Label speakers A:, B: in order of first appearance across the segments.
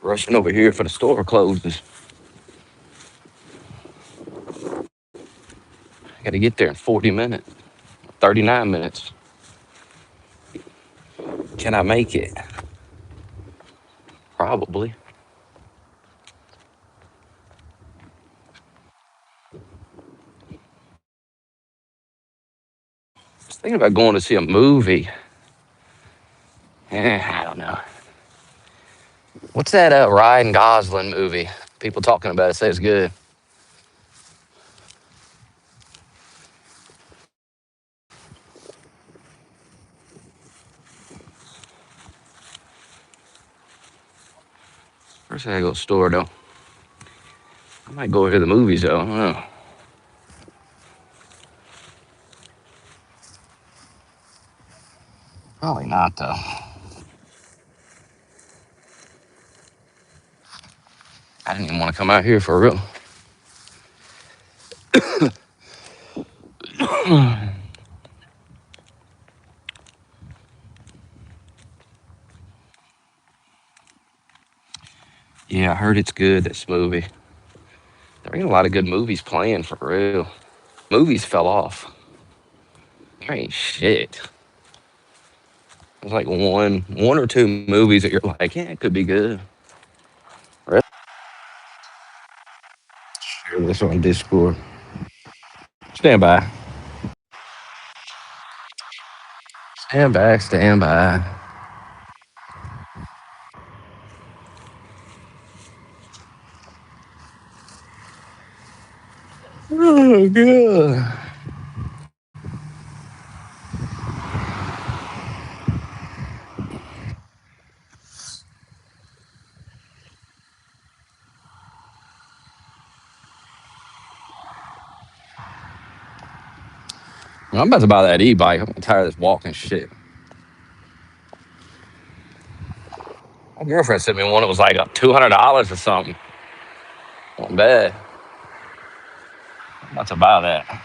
A: Rushing over here for the store closes. I got to get there in 40 minutes, 39 minutes. Can I make it? Probably. I was thinking about going to see a movie. I don't know. What's that Ryan Gosling movie? People talking about it say it's good. First, I gotta go to the store though. I might go over to the movies though. I don't know. Probably not though. I didn't even want to come out here for real. Yeah, I heard it's good. This movie. There ain't a lot of good movies playing for real. Movies fell off. There ain't shit. There's like one or two movies that you're like, yeah, it could be good. Really? Share this on Discord. Stand by. Stand back. Stand by. Oh, God. I'm about to buy that e-bike. I'm tired of this walking shit. My girlfriend sent me one that was like $200 or something. Not bad. I'm about to buy that.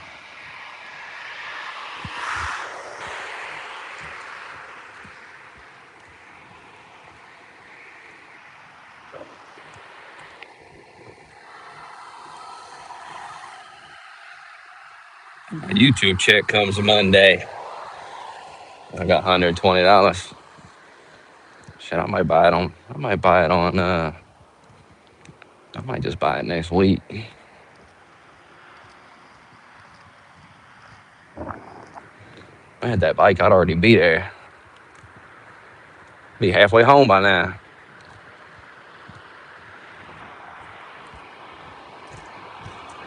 A: My YouTube check comes Monday. I got $120. Shit, I might buy it on. I might buy it on. I might just buy it next week. I had that bike, I'd already be there. Be halfway home by now.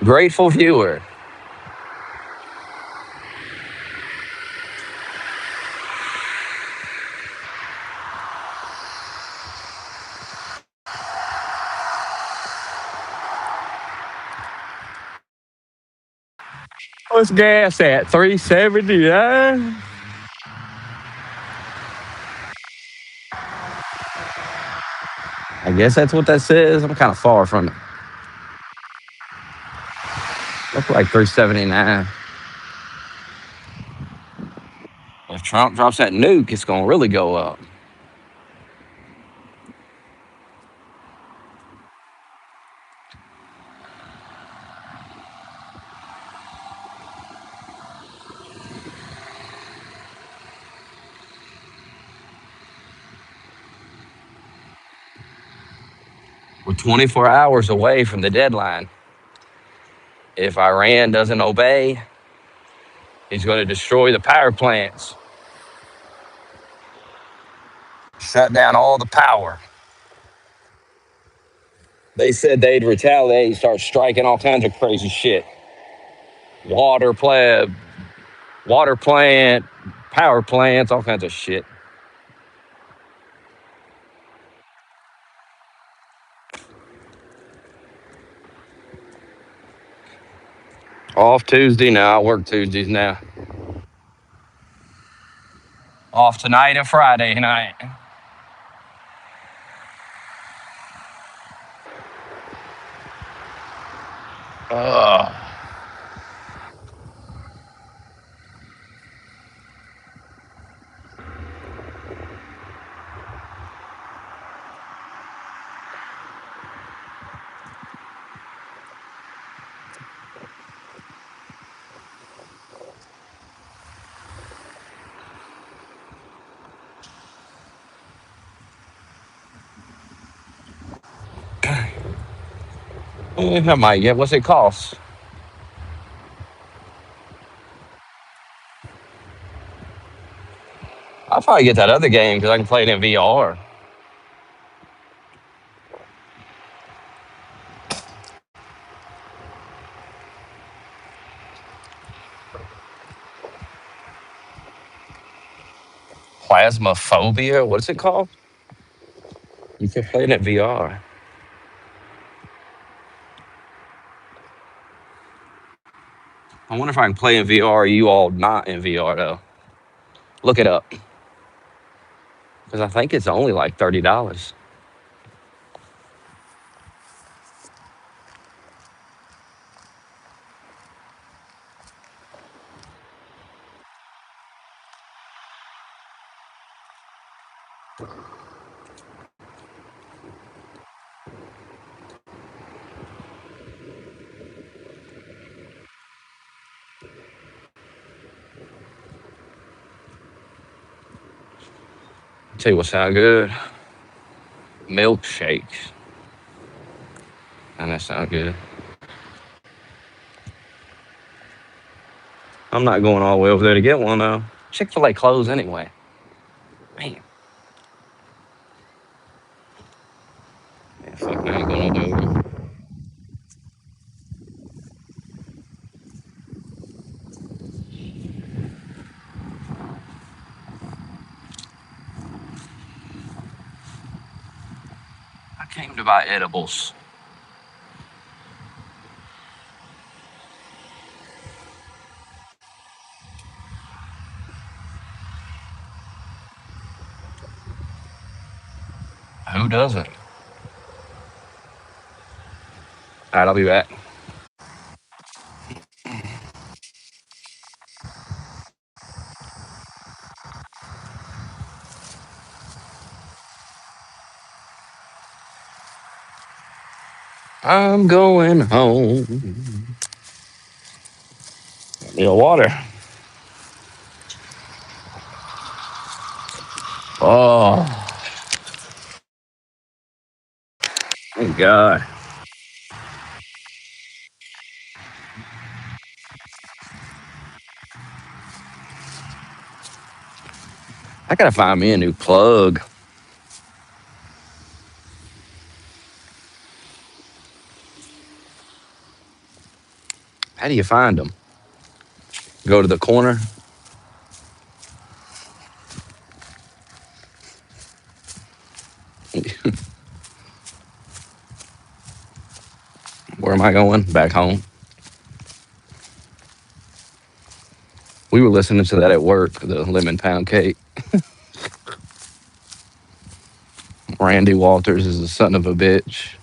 A: Grateful viewer. What's gas at? 379. I guess that's what that says. I'm kind of far from it. Looks like 379. If Trump drops that nuke, it's gonna really go up. We're 24 hours away from the deadline. If Iran doesn't obey, he's going to destroy the power plants, shut down all the power. They said they'd retaliate, start striking all kinds of crazy shit. Water plant, water plant, power plants, all kinds of shit. Off Tuesday now. I work Tuesdays now. Off tonight and Friday night. Ugh. I might get. What's it cost? I'll probably get that other game because I can play it in VR. Plasmophobia. What's it called? You can play it in VR. I wonder if I can play in VR. You all not in VR though. Look it up because I think it's only like $30. Tell you what sound good. Milkshakes. And that sound good. I'm not going all the way over there to get one though. Chick-fil-A closed anyway. Man, man fuck, I ain't going all the way over there. I came to buy edibles. Who doesn't? All right, I'll be back. I'm going home. Need a water. Oh, thank God. I gotta find me a new plug. How do you find them? Go to the corner. Where am I going? Back home. We were listening to that at work, the lemon pound cake. Randy Walters is a son of a bitch.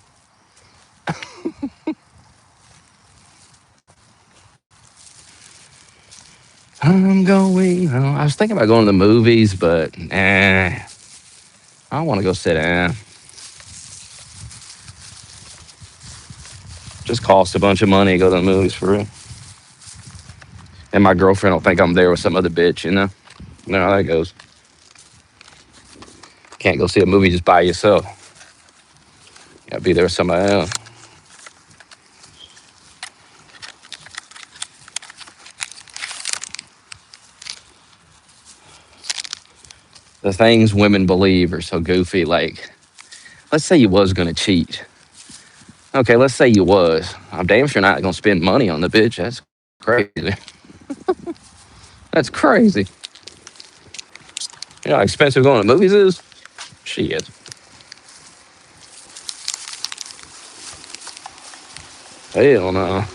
A: I'm going home. I was thinking about going to the movies, but I don't want to go sit down. Just cost a bunch of money to go to the movies for real. And my girlfriend don't think I'm there with some other bitch, you know? You know how that goes. Can't go see a movie just by yourself. You gotta be there with somebody else. The things women believe are so goofy. Like, let's say you was gonna cheat. Okay, let's say you was. I'm damn sure not gonna spend money on the bitch. That's crazy. That's crazy. You know how expensive going to movies is? Shit. Hell no.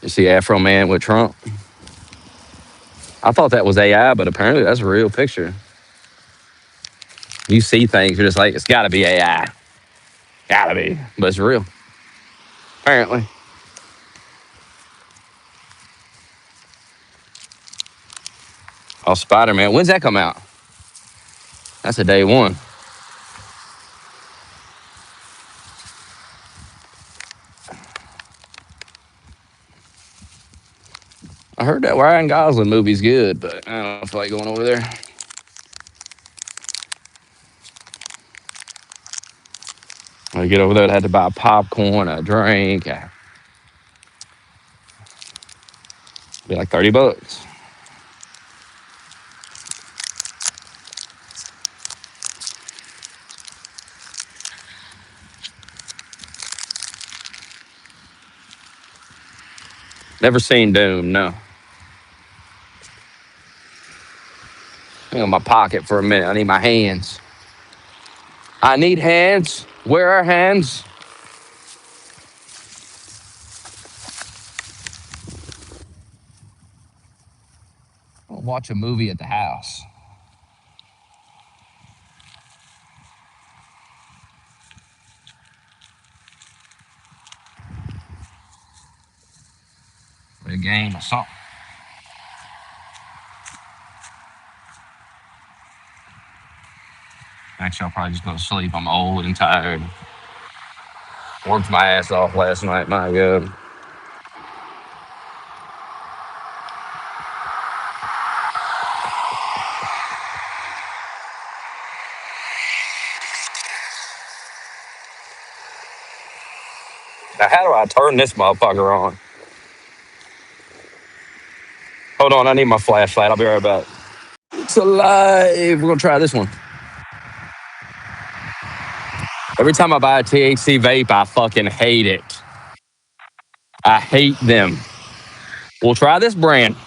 A: You see Afro Man with Trump? I thought that was AI, but apparently that's a real picture. You see things, you're just like, it's gotta be AI. Gotta be. But it's real. Apparently. Oh, Spider Man. When's that come out? That's a day one. I heard that Ryan Gosling movie's good, but I don't feel like going over there. I get over there, I had to buy popcorn, a drink. Be like $30. Never seen Doom, no. Hang on my pocket for a minute. I need my hands. I need hands. Where are hands? I'll watch a movie at the house. Play a game or something. Actually, I'll probably just go to sleep. I'm old and tired. Worked my ass off last night. My God. Now, how do I turn this motherfucker on? Hold on, I need my flashlight. I'll be right back. It's alive. We're gonna try this one. Every time I buy a THC vape, I fucking hate it. I hate them. We'll try this brand.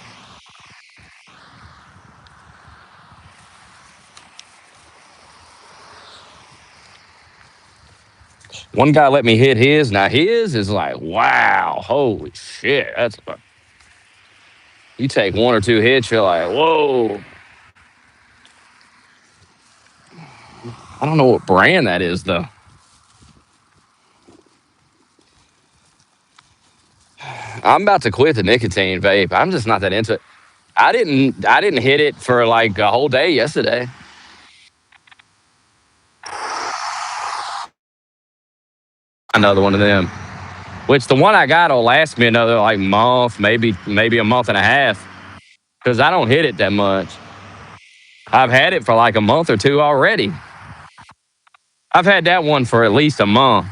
A: One guy let me hit his. Now his is like, wow, holy shit. You take one or two hits, you're like, whoa. I don't know what brand that is though. I'm about to quit the nicotine vape. I'm just not that into it. I didn't hit it for like a whole day yesterday. Another one of them. Which the one I got will last me another like month, maybe a month and a half. Because I don't hit it that much. I've had it for like a month or two already. I've had that one for at least a month.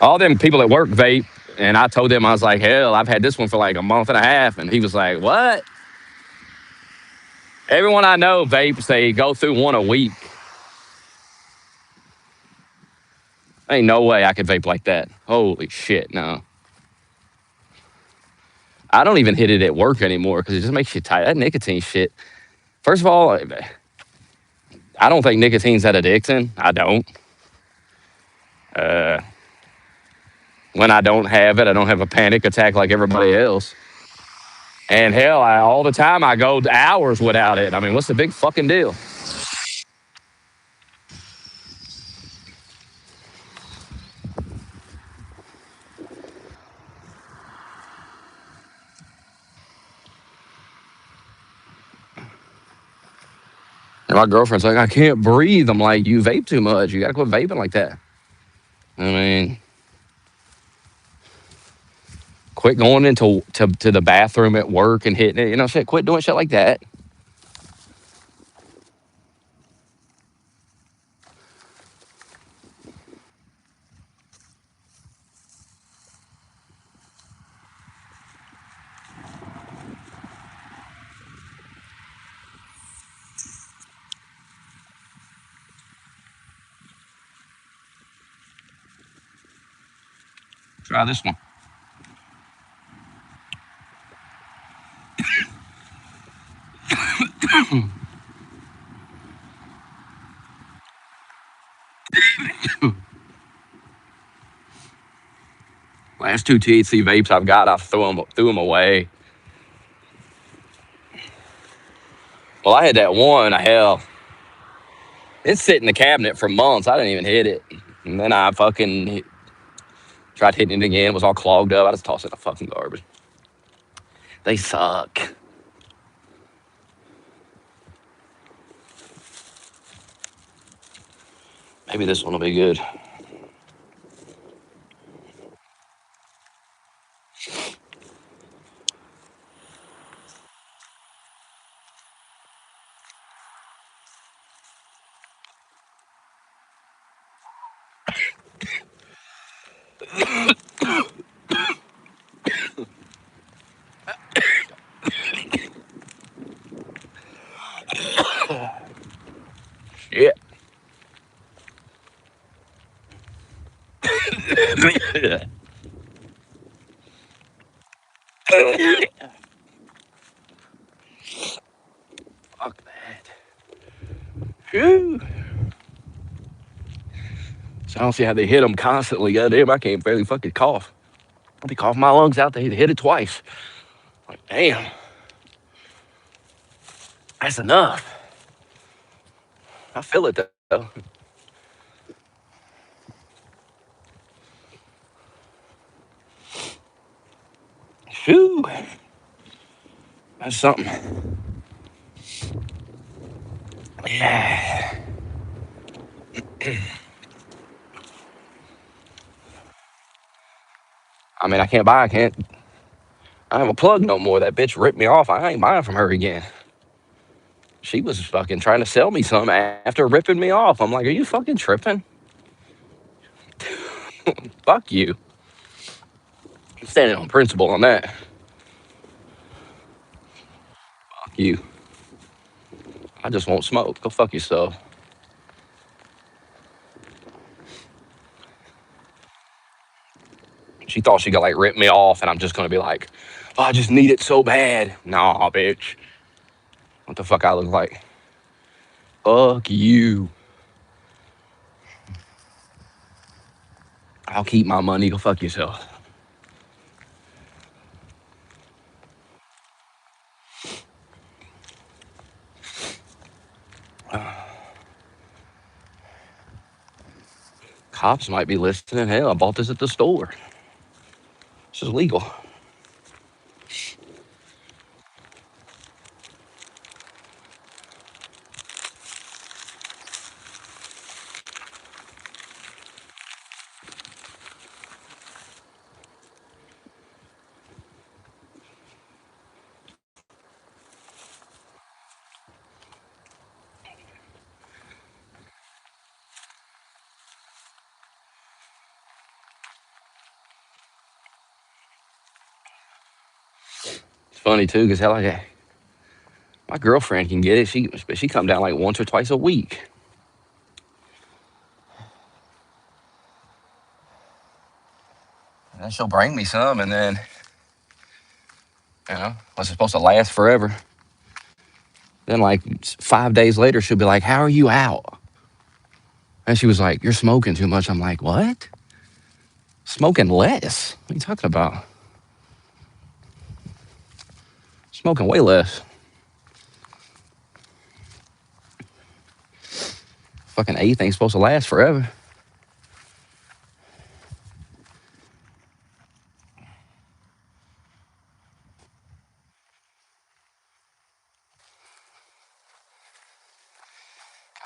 A: All them people at work vape, and I told them, I was like, hell, I've had this one for like a month and a half. And he was like, what? Everyone I know vapes, they go through one a week. Ain't no way I could vape like that. Holy shit, no. I don't even hit it at work anymore because it just makes you tired. That nicotine shit. First of all, I don't think nicotine's that addicting. I don't. Uh, when I don't have it, I don't have a panic attack like everybody else. And hell, all the time I go hours without it. I mean, what's the big fucking deal? And my girlfriend's like, I can't breathe. I'm like, you vape too much. You got to quit vaping like that. I mean, quit going to the bathroom at work and hitting it. You know, shit, quit doing shit like that. Try this one. Last two THC vapes I've got, I threw them away. Well, I had that one. Hell, it sit in the cabinet for months. I didn't even hit it. And then I fucking tried hitting it again. It was all clogged up. I just tossed it in the fucking garbage. They suck. Maybe this one will be good. Shit. Fuck that. Phew. So I don't see how they hit them constantly. Goddamn, I can't barely fucking cough. I'll be coughing my lungs out. They hit it twice. Like, damn, that's enough. I feel it though. Phew. That's something. Yeah. I mean, I can't. I don't have a plug no more. That bitch ripped me off. I ain't buying from her again. She was fucking trying to sell me some after ripping me off. I'm like, are you fucking tripping? Fuck you. I'm standing on principle on that. Fuck you. I just won't smoke. Go fuck yourself. She thought she could like rip me off, and I'm just gonna be like, oh, I just need it so bad. Nah, bitch. What the fuck I look like? Fuck you. I'll keep my money. Go fuck yourself. Cops might be listening. Hell, I bought this at the store. This is legal. It's funny too, cause hell, like, my girlfriend can get it. She come down like once or twice a week. And then she'll bring me some, and then was it supposed to last forever? Then like 5 days later, she'll be like, "How are you out?" And she was like, "You're smoking too much." I'm like, "What? Smoking less? What are you talking about? Smoking way less. Fucking eighth ain't supposed to last forever."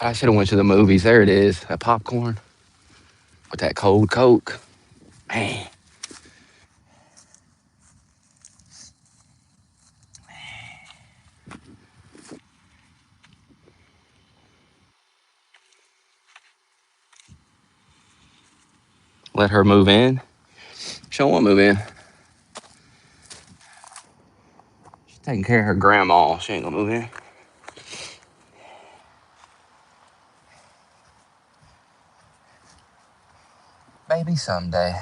A: I should have went to the movies. There it is. That popcorn with that cold Coke. Man, let her move in. She don't want to move in. She's taking care of her grandma. She ain't gonna move in. Maybe someday.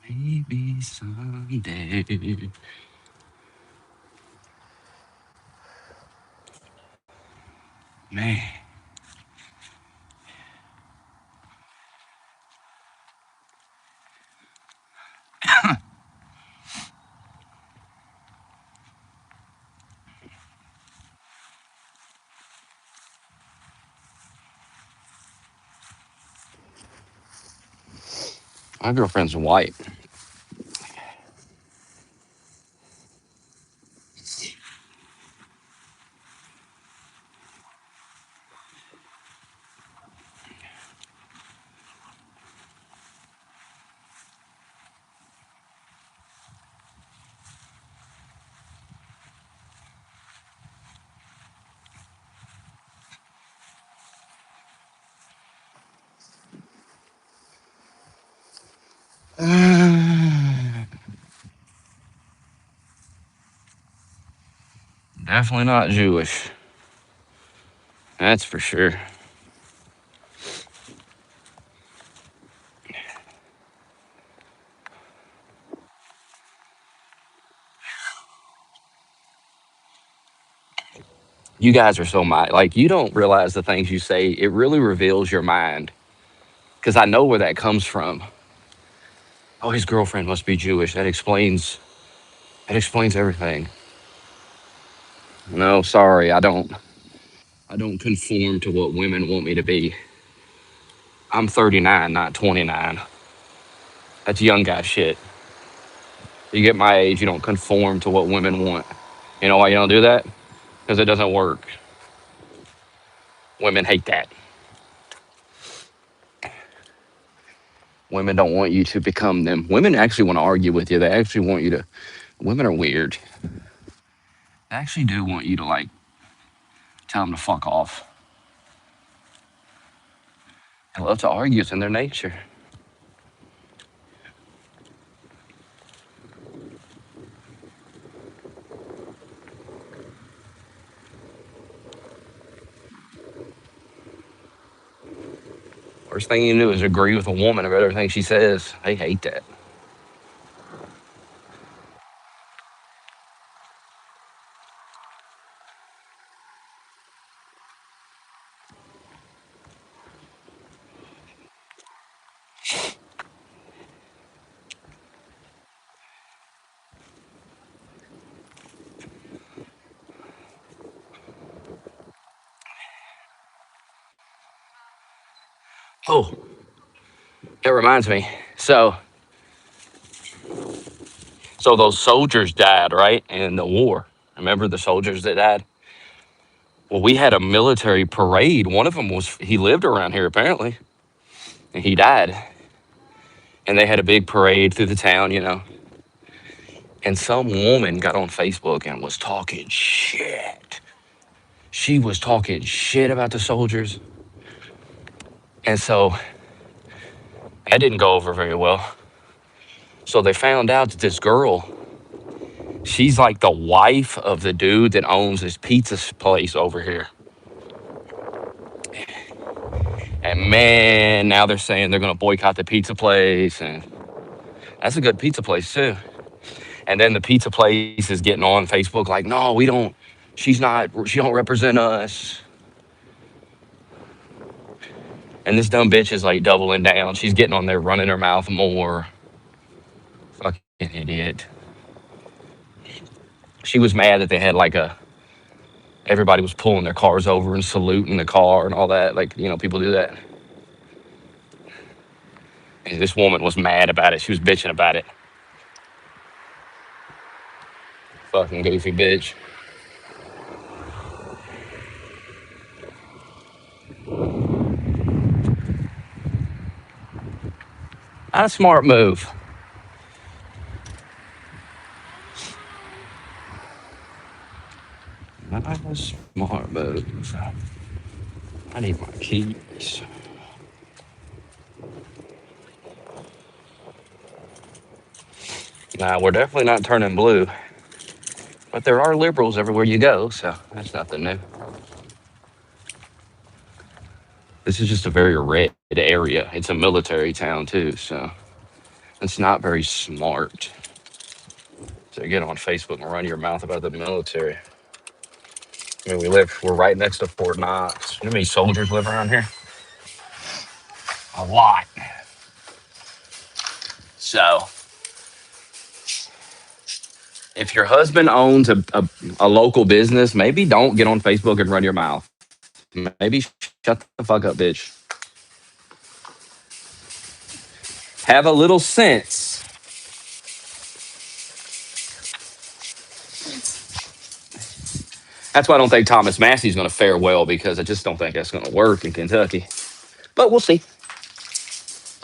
A: Maybe someday. Man, my girlfriend's white. Definitely not Jewish. That's for sure. You guys are so like you don't realize the things you say. It really reveals your mind because I know where that comes from. Oh, his girlfriend must be Jewish. That explains everything. No, sorry, I don't. I don't conform to what women want me to be. I'm 39, not 29. That's young guy shit. You get my age, you don't conform to what women want. You know why you don't do that? Because it doesn't work. Women hate that. Women don't want you to become them. Women actually want to argue with you. They actually want you to. Women are weird. They actually do want you to like tell them to fuck off. They love to argue. It's in their nature. Worst thing you do is agree with a woman about everything she says. They hate that. Oh, that reminds me. So those soldiers died, right, in the war. Remember the soldiers that died? Well, we had a military parade. One of them he lived around here apparently, and he died. And they had a big parade through the town. And some woman got on Facebook and was talking shit. She was talking shit about the soldiers. And so that didn't go over very well. So they found out that this girl, she's like the wife of the dude that owns this pizza place over here. And man, now they're saying they're going to boycott the pizza place. And that's a good pizza place, too. And then the pizza place is getting on Facebook like, no, we don't, she don't represent us. And this dumb bitch is like doubling down. She's getting on there running her mouth more. Fucking idiot. She was mad that they had everybody was pulling their cars over and saluting the car and all that. Like, people do that. And this woman was mad about it. She was bitching about it. Fucking goofy bitch. Not a smart move. Not a smart move. I need my keys. Nah, we're definitely not turning blue. But there are liberals everywhere you go, so that's nothing new. This is just a very red area. It's a military town, too, so it's not very smart to get on Facebook and run your mouth about the military. I mean, we're right next to Fort Knox. You know how many soldiers live around here? A lot. So, if your husband owns a local business, maybe don't get on Facebook and run your mouth. Maybe shut the fuck up, bitch. Have a little sense. That's why I don't think Thomas Massey's going to fare well because I just don't think that's going to work in Kentucky. But we'll see.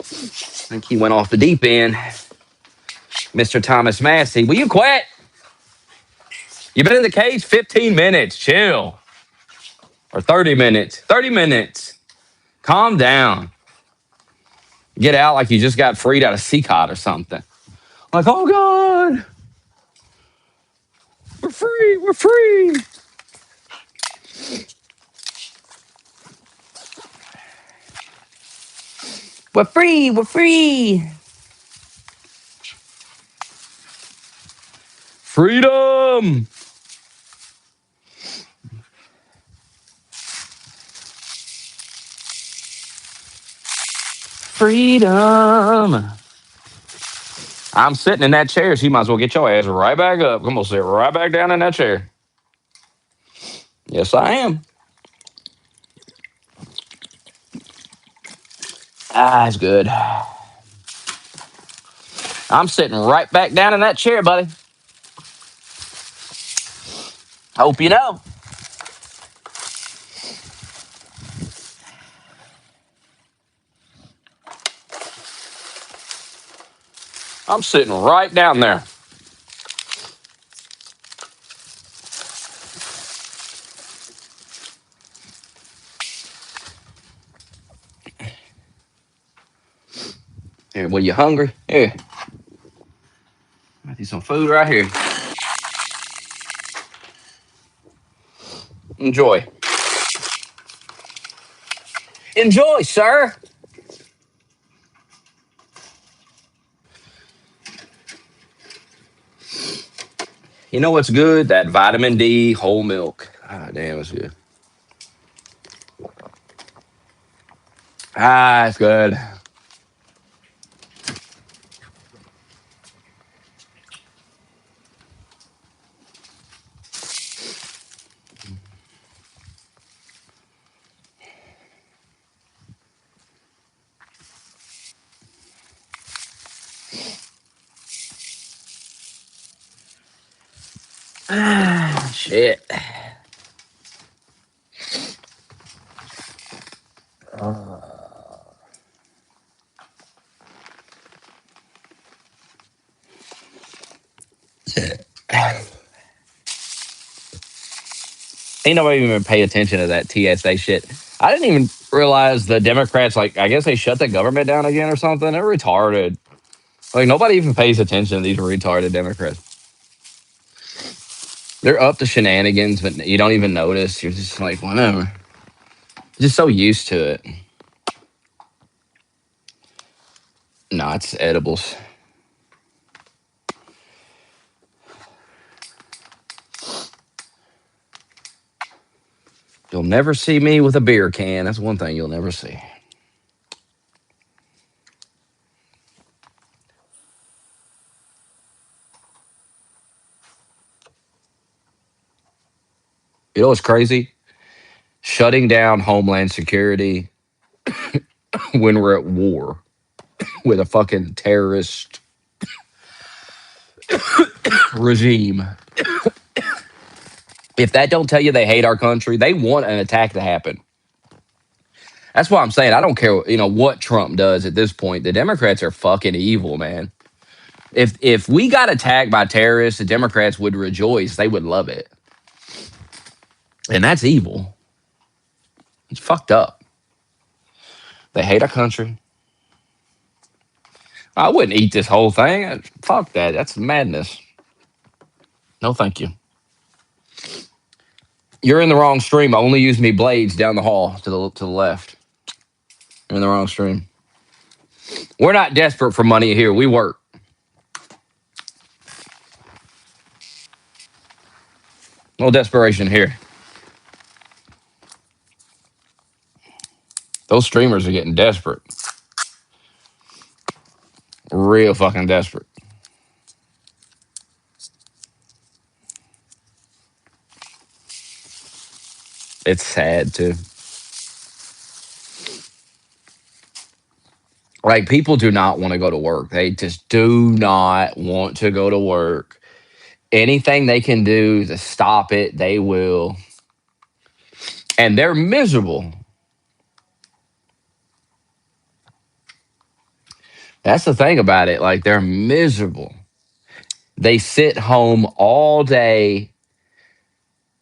A: I think he went off the deep end. Mr. Thomas Massey, will you quit? You've been in the cage 15 minutes. Chill. Or 30 minutes. 30 minutes. Calm down. Get out like you just got freed out of CCOT or something. Like, oh God, we're free, we're free. We're free, we're free. Freedom. Freedom. I'm sitting in that chair, so you might as well get your ass right back up. I'm gonna sit right back down in that chair. Yes, I am. Ah, it's good. I'm sitting right back down in that chair, buddy. Hope you know. I'm sitting right down there. Here, well, you hungry? Here, I need some food right here. Enjoy. Enjoy, sir. You know what's good? That vitamin D whole milk. Ah, damn, it's good. Ah, it's good. Ah, shit. Ain't nobody even pay attention to that TSA shit. I didn't even realize the Democrats, like, I guess they shut the government down again or something. They're retarded. Like, nobody even pays attention to these retarded Democrats. They're up to shenanigans, but you don't even notice. You're just like, whatever. Just so used to it. No, it's edibles. You'll never see me with a beer can. That's one thing you'll never see. You know what's crazy? Shutting down Homeland Security when we're at war with a fucking terrorist regime. If that don't tell you they hate our country, they want an attack to happen. That's why I'm saying I don't care, what Trump does at this point. The Democrats are fucking evil, man. If we got attacked by terrorists, the Democrats would rejoice. They would love it. And that's evil. It's fucked up. They hate our country. I wouldn't eat this whole thing. Fuck that. That's madness. No, thank you. You're in the wrong stream. I only use me blades down the hall to the left. You're in the wrong stream. We're not desperate for money here. We work. No desperation here. Those streamers are getting desperate. Real fucking desperate. It's sad too. Like, people do not want to go to work. They just do not want to go to work. Anything they can do to stop it, they will. And they're miserable. That's the thing about it. Like, they're miserable. They sit home all day,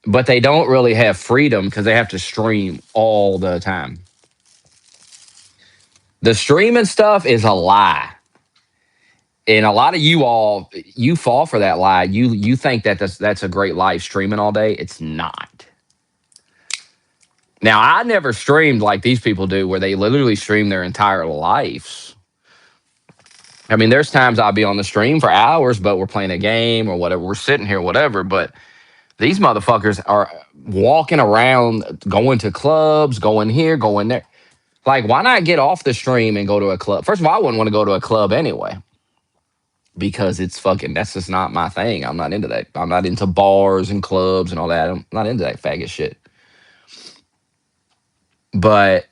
A: but they don't really have freedom because they have to stream all the time. The streaming stuff is a lie. And a lot of you all, you fall for that lie. You think that that's a great life, streaming all day. It's not. Now, I never streamed like these people do, where they literally stream their entire lives. I mean, there's times I'll be on the stream for hours, but we're playing a game or whatever. We're sitting here, whatever. But these motherfuckers are walking around, going to clubs, going here, going there. Like, why not get off the stream and go to a club? First of all, I wouldn't want to go to a club anyway, because it's fucking, that's just not my thing. I'm not into that. I'm not into bars and clubs and all that. I'm not into that faggot shit. But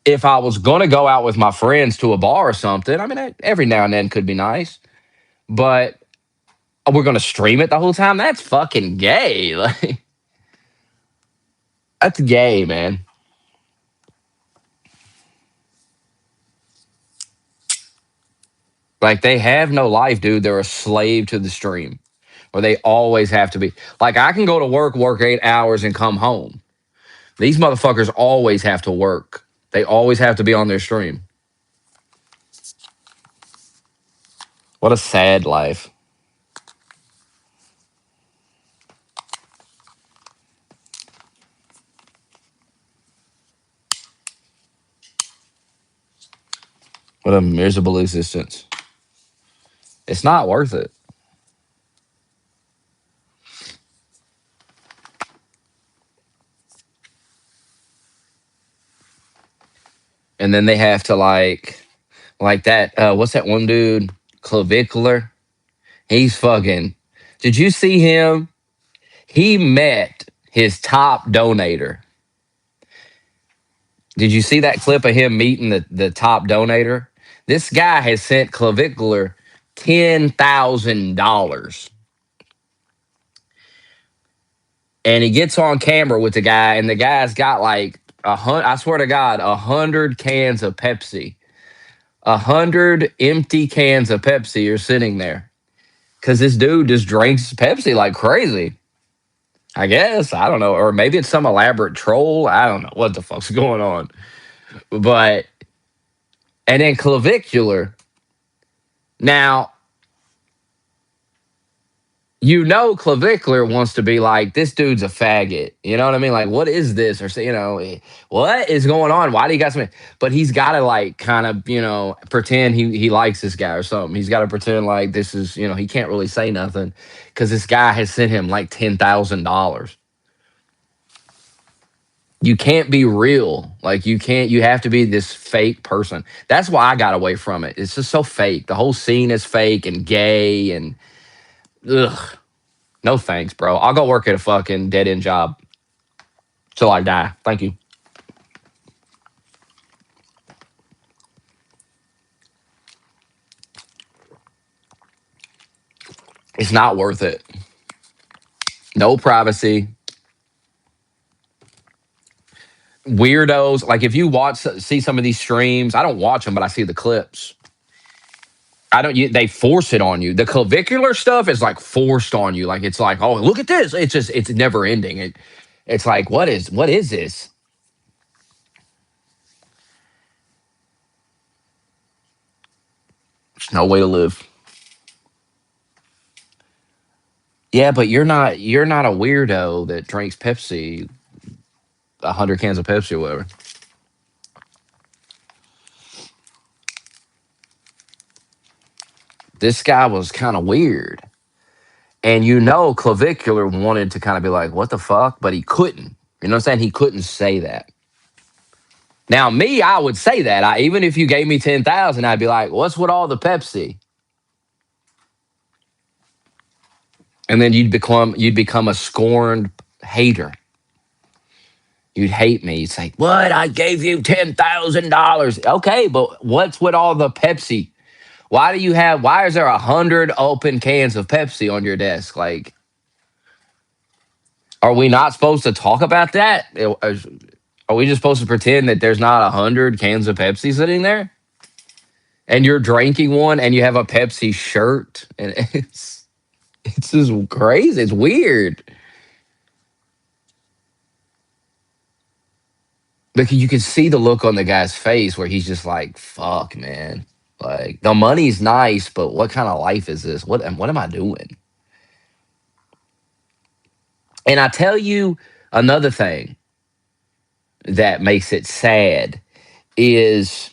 A: if I was going to go out with my friends to a bar or something, I mean, every now and then could be nice. But we're going to stream it the whole time? That's fucking gay. Like, that's gay, man. Like, they have no life, dude. They're a slave to the stream, or they always have to be. Like, I can go to work, work 8 hours, and come home. These motherfuckers always have to work. They always have to be on their stream. What a sad life. What a miserable existence. It's not worth it. And then they have to like that. What's that one dude? Clavicular. He's fucking. Did you see him? He met his top donator. Did you see that clip of him meeting the top donator? This guy has sent Clavicular $10,000. And he gets on camera with the guy, and the guy's got like I swear to God, 100 cans of Pepsi. 100 empty cans of Pepsi are sitting there. Cause this dude just drinks Pepsi like crazy. I guess. I don't know. Or maybe it's some elaborate troll. I don't know what the fuck's going on. But and then Clavicular. Now, you know, Clavicular wants to be like, this dude's a faggot. You know what I mean? Like, what is this? Or say, what is going on? Why do you got something? But he's got to like kind of, pretend he likes this guy or something. He's got to pretend like this is, he can't really say nothing because this guy has sent him like $10,000. You can't be real. Like, you have to be this fake person. That's why I got away from it. It's just so fake. The whole scene is fake and gay and ugh. No thanks, bro. I'll go work at a fucking dead end job till I die. Thank you. It's not worth it. No privacy. Weirdos. Like, if you see some of these streams, I don't watch them, but I see the clips. I don't. They force it on you. The clavicular stuff is like forced on you. Like, it's like, oh, look at this. It's never ending. It's like, what is this? There's no way to live. Yeah, but you're not a weirdo that drinks Pepsi, 100 cans of Pepsi or whatever. This guy was kind of weird. And Clavicular wanted to kind of be like, what the fuck? But he couldn't. You know what I'm saying? He couldn't say that. Now, me, I would say that. Even if you gave me 10,000, I'd be like, what's with all the Pepsi? And then you'd become a scorned hater. You'd hate me. You'd say, what? I gave you $10,000. Okay, but what's with all the Pepsi? Why is there 100 open cans of Pepsi on your desk? Like, are we not supposed to talk about that? Are we just supposed to pretend that there's not 100 cans of Pepsi sitting there? And you're drinking one and you have a Pepsi shirt and it's just crazy. It's weird. Because you can see the look on the guy's face where he's just like, fuck, man. Like, the money's nice, but what kind of life is this? What am I doing? And I tell you another thing that makes it sad is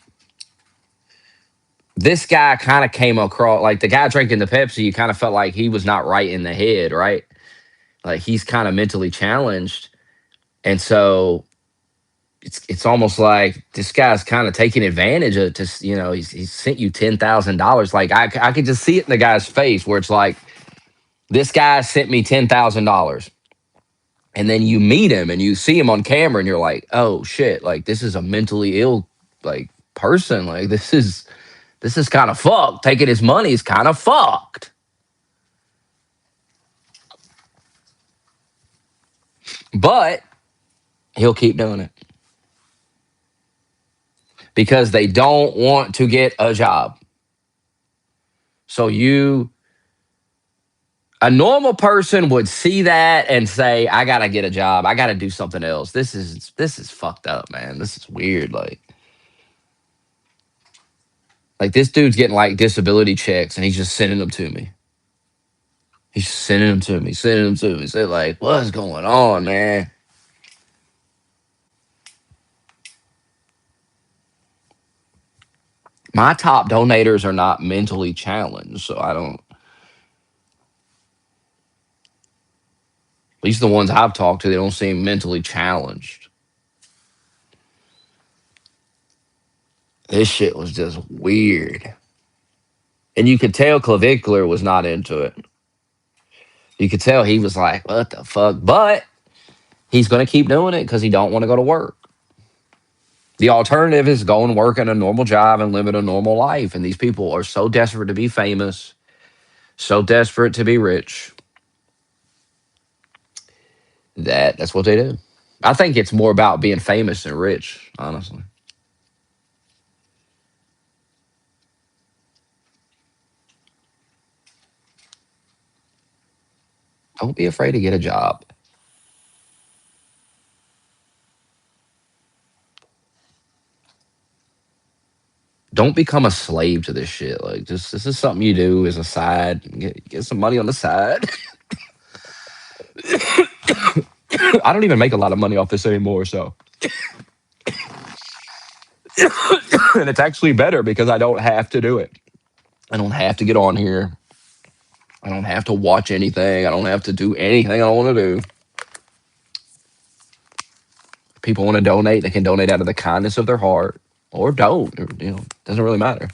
A: this guy kind of came across like the guy drinking the Pepsi, you kind of felt like he was not right in the head, right? Like he's kind of mentally challenged. And so it's almost like this guy's kind of taking advantage of just, he's sent you $10,000. Like I could just see it in the guy's face where it's like, this guy sent me $10,000. And then you meet him and you see him on camera and you're like, oh shit, like this is a mentally ill like person. Like this is kind of fucked. Taking his money is kind of fucked. But he'll keep doing it because they don't want to get a job. So a normal person would see that and say, I gotta get a job. I gotta do something else. This is fucked up, man. This is weird. Like this dude's getting like disability checks and he's just sending them to me. He's sending them to me, sending them to me. So like, what's going on, man? My top donators are not mentally challenged, so I don't. At least the ones I've talked to, they don't seem mentally challenged. This shit was just weird. And you could tell Clavicular was not into it. You could tell he was like, what the fuck? But he's going to keep doing it because he don't want to go to work. The alternative is go and work in a normal job and live in a normal life. And these people are so desperate to be famous, so desperate to be rich, that's what they do. I think it's more about being famous than rich, honestly. Don't be afraid to get a job. Don't become a slave to this shit. Like, just this is something you do as a side. Get some money on the side. I don't even make a lot of money off this anymore, so and it's actually better because I don't have to do it. I don't have to get on here. I don't have to watch anything. I don't have to do anything I don't want to do. People want to donate, they can donate out of the kindness of their heart or don't. Doesn't really matter.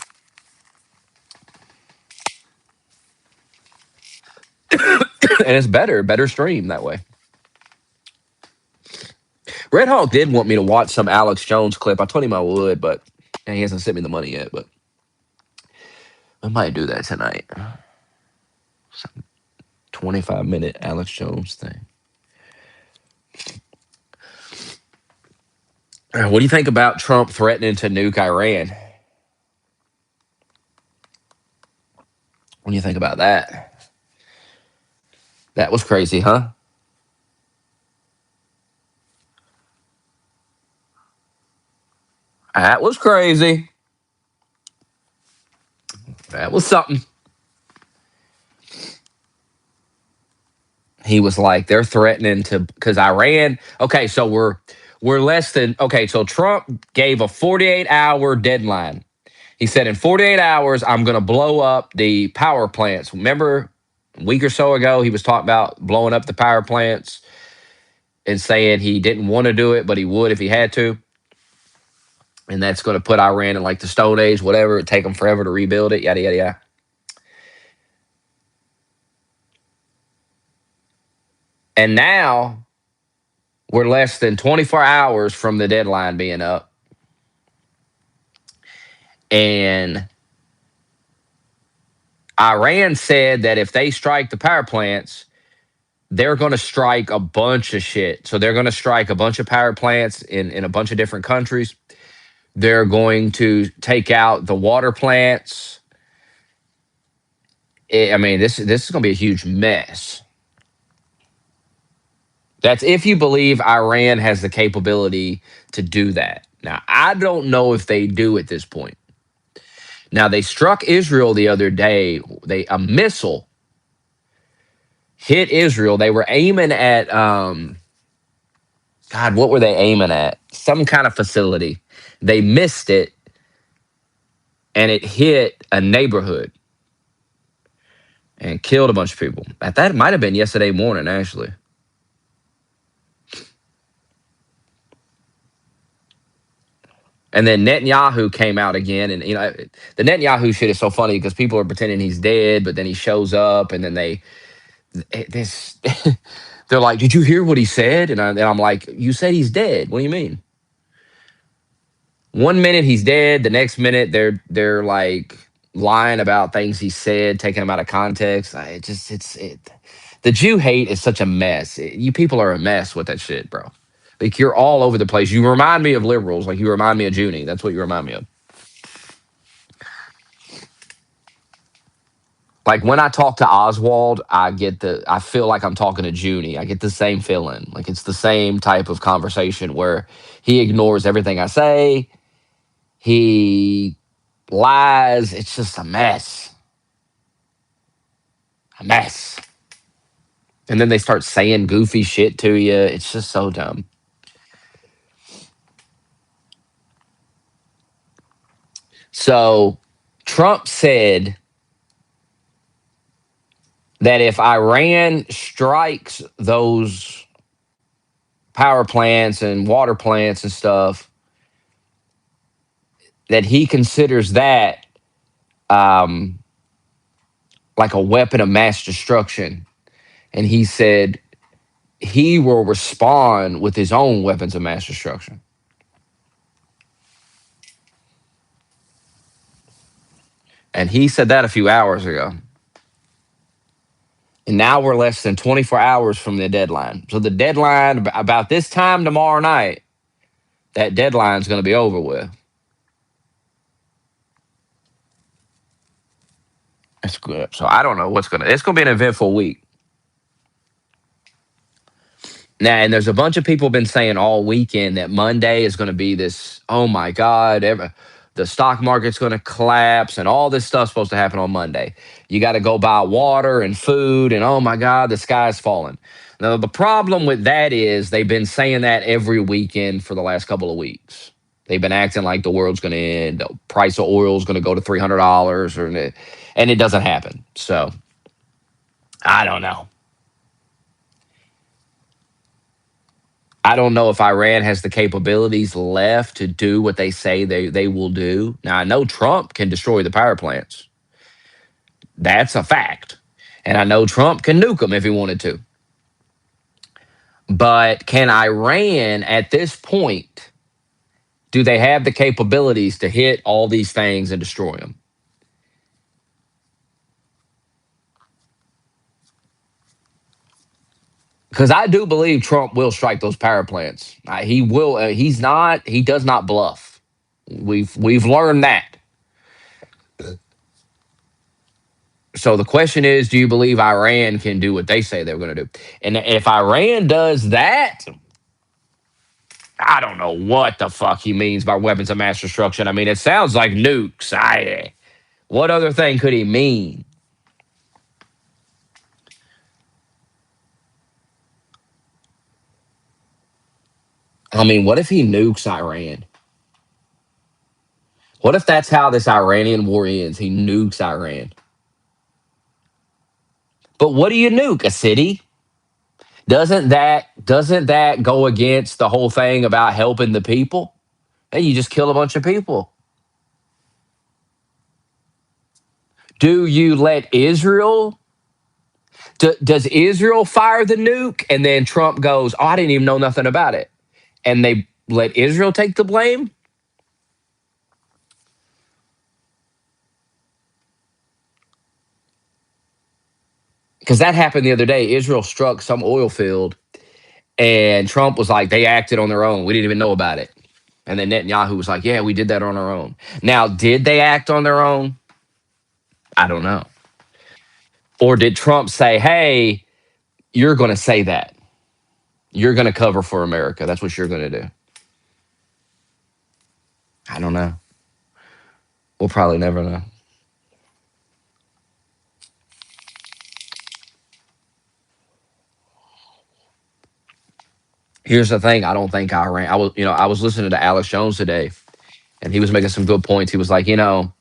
A: And it's better stream that way. Red Hawk did want me to watch some Alex Jones clip. I told him I would, but he hasn't sent me the money yet. But I might do that tonight. Some 25-minute Alex Jones thing. What do you think about Trump threatening to nuke Iran? What do you think about that? That was crazy, huh? That was crazy. That was something. He was like, they're threatening to because Iran. Okay, so we're less than okay. So Trump gave a 48-hour deadline. He said in 48 hours, I'm going to blow up the power plants. Remember, a week or so ago, he was talking about blowing up the power plants and saying he didn't want to do it, but he would if he had to. And that's going to put Iran in like the Stone Age, whatever. It'd take them forever to rebuild it, yada, yada, yada. And now we're less than 24 hours from the deadline being up. And Iran said that if they strike the power plants, they're going to strike a bunch of shit. So they're going to strike a bunch of power plants in a bunch of different countries. They're going to take out the water plants. I mean, this is going to be a huge mess. That's if you believe Iran has the capability to do that. Now, I don't know if they do at this point. Now, they struck Israel the other day. A missile hit Israel. They were aiming at God, what were they aiming at? Some kind of facility. They missed it and it hit a neighborhood and killed a bunch of people. That might have been yesterday morning, actually. And then Netanyahu came out again, and the Netanyahu shit is so funny because people are pretending he's dead, but then he shows up, and then this they're like, "Did you hear what he said?" And I'm like, "You said he's dead. What do you mean?" One minute he's dead, the next minute they're like lying about things he said, taking them out of context. The Jew hate is such a mess. You people are a mess with that shit, bro. Like you're all over the place. You remind me of liberals, like you remind me of Junie. That's what you remind me of. Like when I talk to Oswald, I feel like I'm talking to Junie. I get the same feeling. Like it's the same type of conversation where he ignores everything I say. He lies. It's just a mess. A mess. And then they start saying goofy shit to you. It's just so dumb. So Trump said that if Iran strikes those power plants and water plants and stuff, that he considers that um, like a weapon of mass destruction. And he said he will respond with his own weapons of mass destruction. And he said that a few hours ago. And now we're less than 24 hours from the deadline. So the deadline, about this time tomorrow night, that deadline's going to be over with. That's good. So I don't know it's going to be an eventful week. Now, and there's a bunch of people been saying all weekend that Monday is going to be this, oh my God, the stock market's going to collapse and all this stuff's supposed to happen on Monday. You got to go buy water and food and oh my God, the sky's falling. Now, the problem with that is they've been saying that every weekend for the last couple of weeks. They've been acting like the world's going to end, the price of oil is going to go to $300 and it doesn't happen. So I don't know. I don't know if Iran has the capabilities left to do what they say they will do. Now, I know Trump can destroy the power plants. That's a fact. And I know Trump can nuke them if he wanted to. But can Iran, at this point, do they have the capabilities to hit all these things and destroy them? Because I do believe Trump will strike those power plants. He will. He's not. He does not bluff. We've learned that. So the question is, do you believe Iran can do what they say they're going to do? And if Iran does that, I don't know what the fuck he means by weapons of mass destruction. I mean, it sounds like nukes. What other thing could he mean? I mean, what if he nukes Iran? What if that's how this Iranian war ends? He nukes Iran. But what do you nuke? A city? Doesn't that go against the whole thing about helping the people? And you just kill a bunch of people. Do you let Israel? Does Israel fire the nuke and then Trump goes, "Oh, I didn't even know nothing about it," and they let Israel take the blame? Because that happened the other day. Israel struck some oil field, and Trump was like, "They acted on their own. We didn't even know about it." And then Netanyahu was like, "Yeah, we did that on our own." Now, did they act on their own? I don't know. Or did Trump say, "Hey, you're going to say that"? You're going to cover for America. That's what you're going to do. I don't know. We'll probably never know. Here's the thing. I don't think Iran. I was listening to Alex Jones today, and he was making some good points. He was like, Iran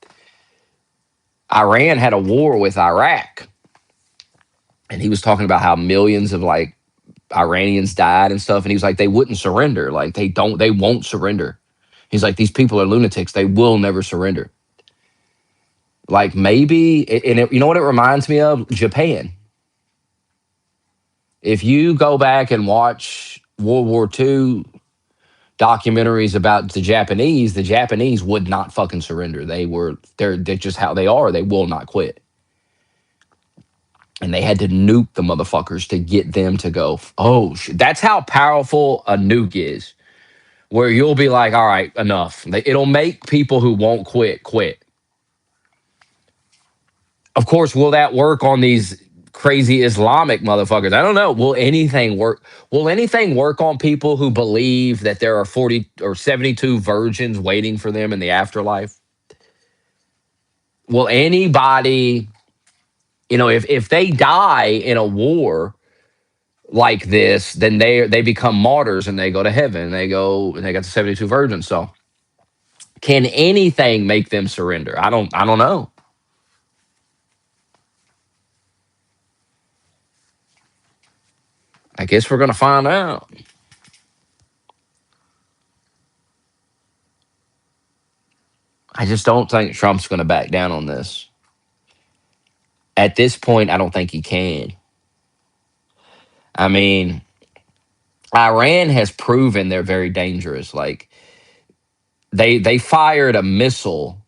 A: had a war with Iraq, and he was talking about how millions of like Iranians died and stuff. And he was like, they wouldn't surrender. Like they won't surrender. He's like, these people are lunatics. They will never surrender. Like maybe, you know what it reminds me of? Japan. If you go back and watch World War II documentaries about the Japanese would not fucking surrender. They're just how they are. They will not quit. And they had to nuke the motherfuckers to get them to go, oh, that's how powerful a nuke is, where you'll be like, all right, enough. It'll make people who won't quit quit. Of course, will that work on these crazy Islamic motherfuckers? I don't know. Will anything work? Will anything work on people who believe that there are 40 or 72 virgins waiting for them in the afterlife? Will anybody, if they die in a war like this, then they become martyrs and they go to heaven. They go and they got the 72 virgins. So can anything make them surrender? I don't know. I guess we're gonna find out. I just don't think Trump's gonna back down on this. At this point, I don't think he can. I mean, Iran has proven they're very dangerous. Like they fired a missile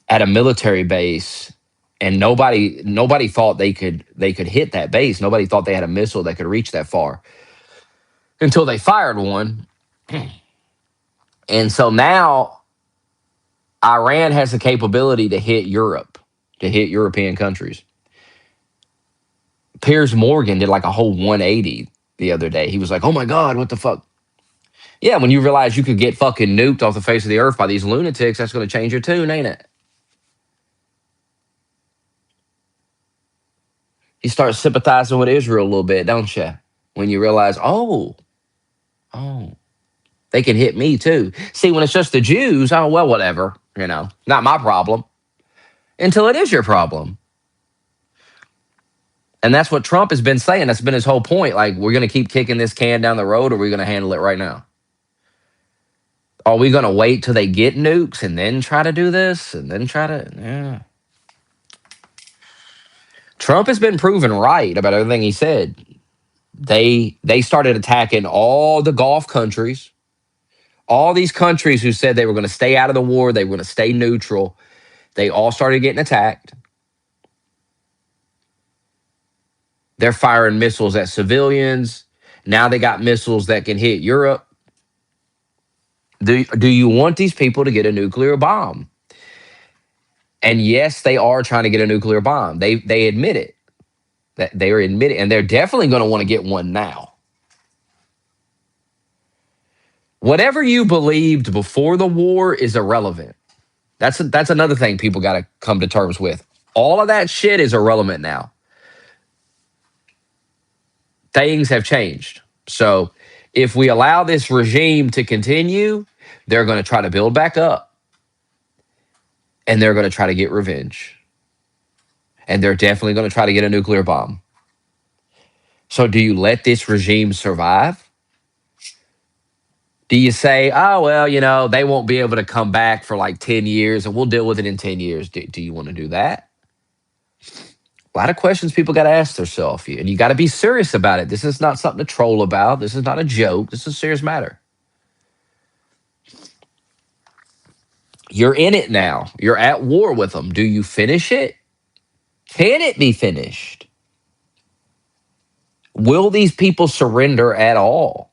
A: at a military base, and nobody thought they could hit that base. Nobody thought they had a missile that could reach that far until they fired one. And so now Iran has the capability to hit Europe, to hit European countries. Piers Morgan did like a whole 180 the other day. He was like, oh my God, what the fuck? Yeah, when you realize you could get fucking nuked off the face of the earth by these lunatics, that's going to change your tune, ain't it? You start sympathizing with Israel a little bit, don't you? When you realize, oh, they can hit me too. See, when it's just the Jews, oh, well, whatever, not my problem. Until it is your problem. And that's what Trump has been saying. That's been his whole point. Like, we're going to keep kicking this can down the road, or we're going to handle it right now. Are we going to wait till they get nukes and then try to do this and then yeah. Trump has been proven right about everything he said. They started attacking all the Gulf countries, all these countries who said they were going to stay out of the war, they were going to stay neutral. They all started getting attacked. They're firing missiles at civilians. Now they got missiles that can hit Europe. Do you want these people to get a nuclear bomb? And yes, they are trying to get a nuclear bomb. They admit it. That they are admitting, and they're definitely going to want to get one now. Whatever you believed before the war is irrelevant. That's another thing people got to come to terms with. All of that shit is irrelevant now. Things have changed. So if we allow this regime to continue, they're going to try to build back up, and they're going to try to get revenge. And they're definitely going to try to get a nuclear bomb. So do you let this regime survive? Do you say, oh, well, they won't be able to come back for like 10 years and we'll deal with it in 10 years? Do you want to do that? A lot of questions people got to ask themselves. And you got to be serious about it. This is not something to troll about. This is not a joke. This is a serious matter. You're in it now. You're at war with them. Do you finish it? Can it be finished? Will these people surrender at all?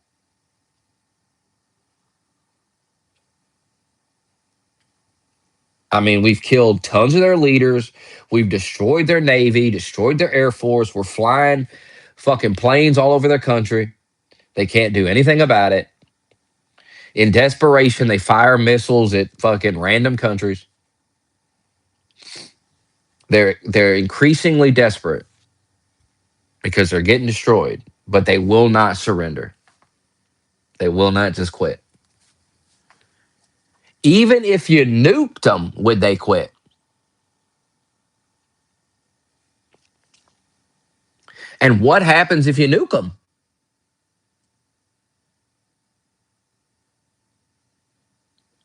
A: I mean, we've killed tons of their leaders. We've destroyed their Navy, destroyed their Air Force. We're flying fucking planes all over their country. They can't do anything about it. In desperation, they fire missiles at fucking random countries. They're increasingly desperate because they're getting destroyed, but they will not surrender. They will not just quit. Even if you nuked them, would they quit? And what happens if you nuke them?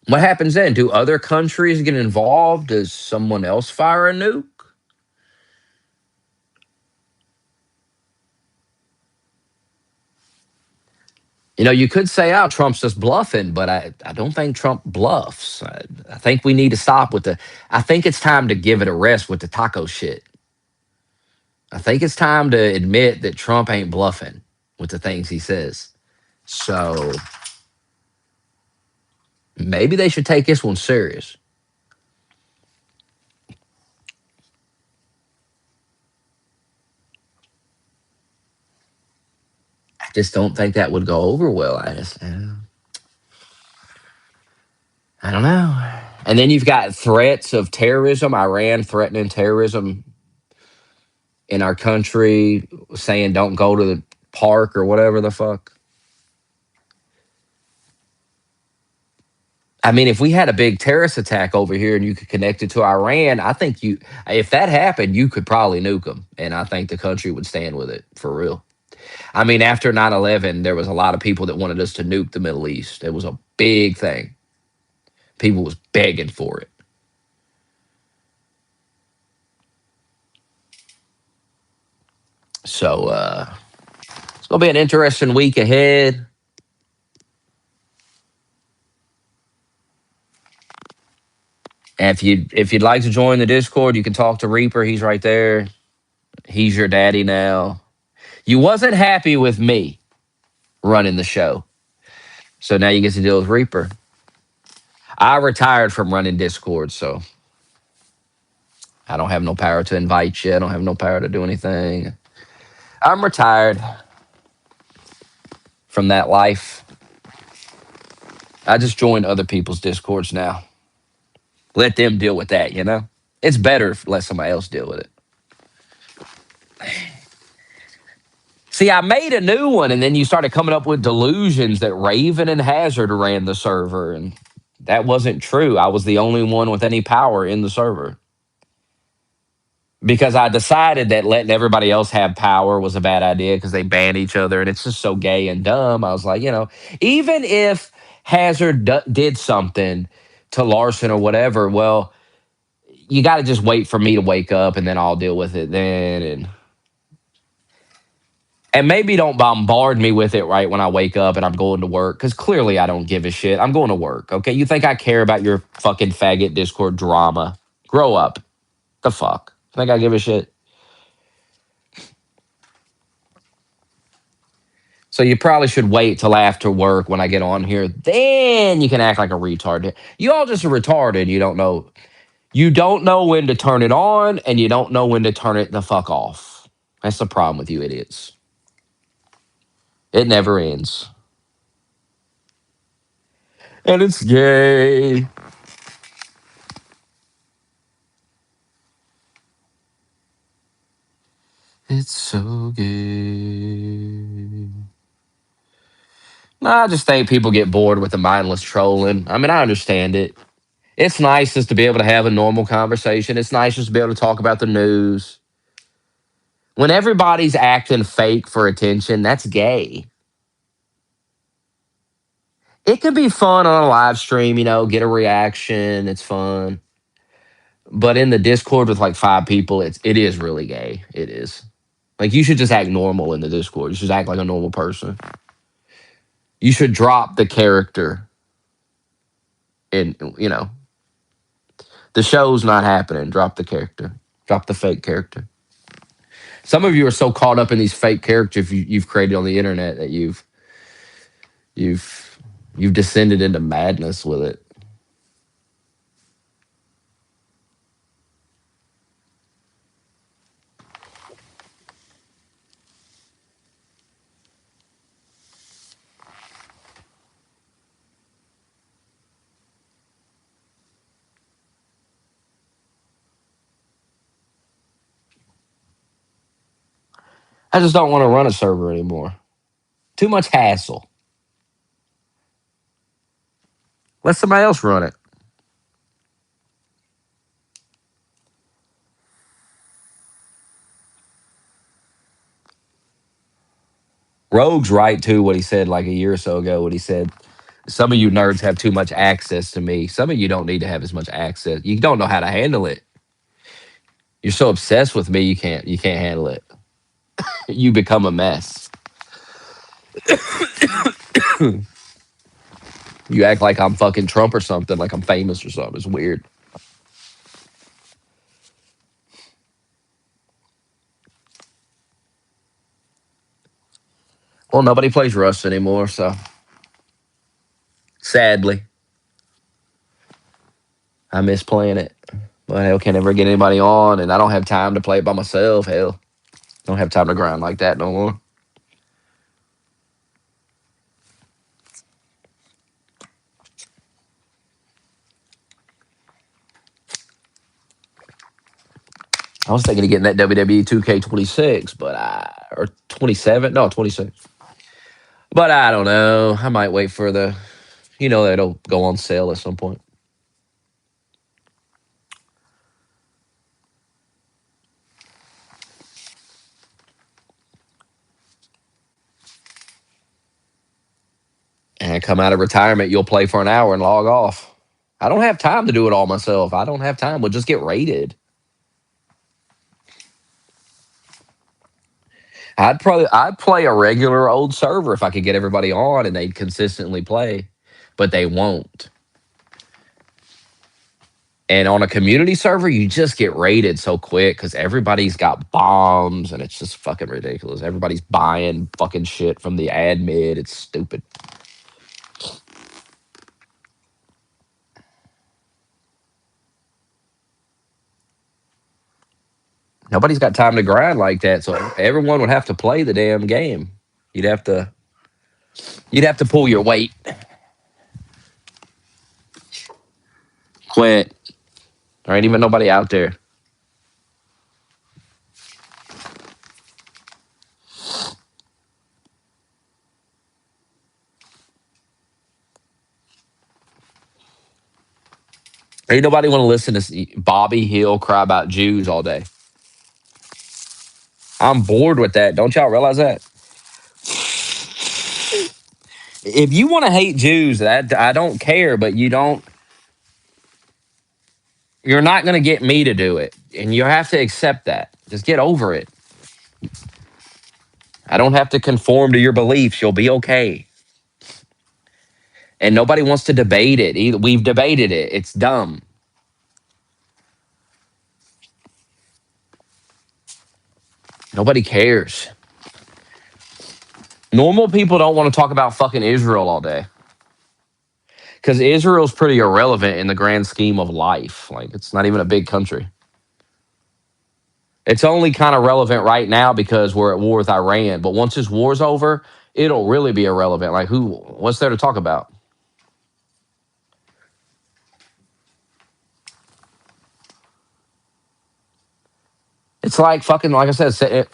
A: What happens then? Do other countries get involved? Does someone else fire a nuke? You know, you could say, oh, Trump's just bluffing, but I don't think Trump bluffs. I think we need to stop with I think it's time to give it a rest with the taco shit. I think it's time to admit that Trump ain't bluffing with the things he says. So maybe they should take this one serious. I just don't think that would go over well. I don't know. And then you've got threats of terrorism, Iran threatening terrorism in our country, saying don't go to the park or whatever the fuck. I mean, if we had a big terrorist attack over here and you could connect it to Iran, I think if that happened, you could probably nuke them. And I think the country would stand with it for real. I mean, after 9/11, there was a lot of people that wanted us to nuke the Middle East. It was a big thing. People was begging for it. So it's gonna be an interesting week ahead. And if you'd like to join the Discord, you can talk to Reaper. He's right there. He's your daddy now. You wasn't happy with me running the show, so now you get to deal with Reaper. I retired from running Discord, so I don't have no power to invite you. I don't have no power to do anything. I'm retired from that life. I just join other people's Discords now. Let them deal with that, you know? It's better if let somebody else deal with it. See, I made a new one, and then you started coming up with delusions that Raven and Hazard ran the server, and that wasn't true. I was the only one with any power in the server because I decided that letting everybody else have power was a bad idea because they ban each other, and it's just so gay and dumb. I was like, even if Hazard did something to Larson or whatever, well, you got to just wait for me to wake up, and then I'll deal with it then, and maybe don't bombard me with it right when I wake up and I'm going to work because clearly I don't give a shit. I'm going to work. Okay. You think I care about your fucking faggot Discord drama? Grow up. The fuck? Think I give a shit? So you probably should wait till after work when I get on here. Then you can act like a retard. You all just are retarded. You don't know. You don't know when to turn it on and you don't know when to turn it the fuck off. That's the problem with you idiots. It never ends. And it's gay. It's so gay. I just think people get bored with the mindless trolling. I mean, I understand it. It's nice just to be able to have a normal conversation. It's nice just to be able to talk about the news. When everybody's acting fake for attention, that's gay. It could be fun on a live stream, get a reaction. It's fun. But in the Discord with like five people, it is really gay. It is. Like you should just act normal in the Discord. You should act like a normal person. You should drop the character and the show's not happening. Drop the character. Drop the fake character. Some of you are so caught up in these fake characters you've created on the internet that you've you've descended into madness with it. I just don't want to run a server anymore. Too much hassle. Let somebody else run it. Rogue's right too. What he said like a year or so ago. What he said. Some of you nerds have too much access to me. Some of you don't need to have as much access. You don't know how to handle it. You're so obsessed with me, you can't handle it. You become a mess. You act like I'm fucking Trump or something, like I'm famous or something. It's weird. Well, nobody plays Rust anymore, so sadly, I miss playing it. But hell, can't ever get anybody on, and I don't have time to play it by myself. Hell, don't have time to grind like that no more. I was thinking of getting that WWE 2K26, or 27, no 26. But I don't know. I might wait for it'll go on sale at some point. And I come out of retirement, you'll play for an hour and log off. I don't have time to do it all myself. I don't have time. We'll just get raided. I'd play a regular old server if I could get everybody on and they'd consistently play, but they won't. And on a community server, you just get raided so quick because everybody's got bombs and it's just fucking ridiculous. Everybody's buying fucking shit from the admin. It's stupid. Nobody's got time to grind like that, so everyone would have to play the damn game. You'd have to you'd have to pull your weight. Quit. There ain't even nobody out there. Ain't nobody want to listen to Bobby Hill cry about Jews all day. I'm bored with that. Don't y'all realize that? If you want to hate Jews, that I don't care, but you're not going to get me to do it. And you have to accept that. Just get over it. I don't have to conform to your beliefs. You'll be okay. And nobody wants to debate it either. We've debated it. It's dumb. Nobody cares. Normal people don't want to talk about fucking Israel all day. Because Israel's pretty irrelevant in the grand scheme of life. Like, it's not even a big country. It's only kind of relevant right now because we're at war with Iran. But once this war's over, it'll really be irrelevant. Like, what's there to talk about? It's like fucking, like I said,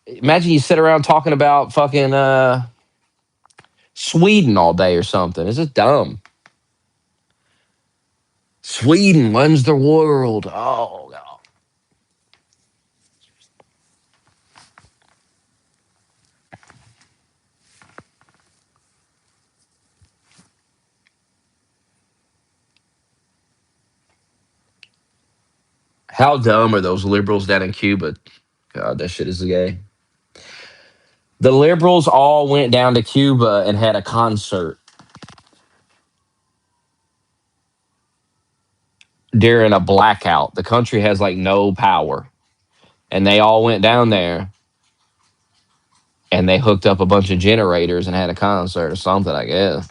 A: imagine you sit around talking about fucking Sweden all day or something. It's just dumb. Sweden runs the world. Oh, God. How dumb are those liberals down in Cuba? God, that shit is gay. The liberals all went down to Cuba and had a concert during a blackout. The country has like no power. And they all went down there and they hooked up a bunch of generators and had a concert or something, I guess.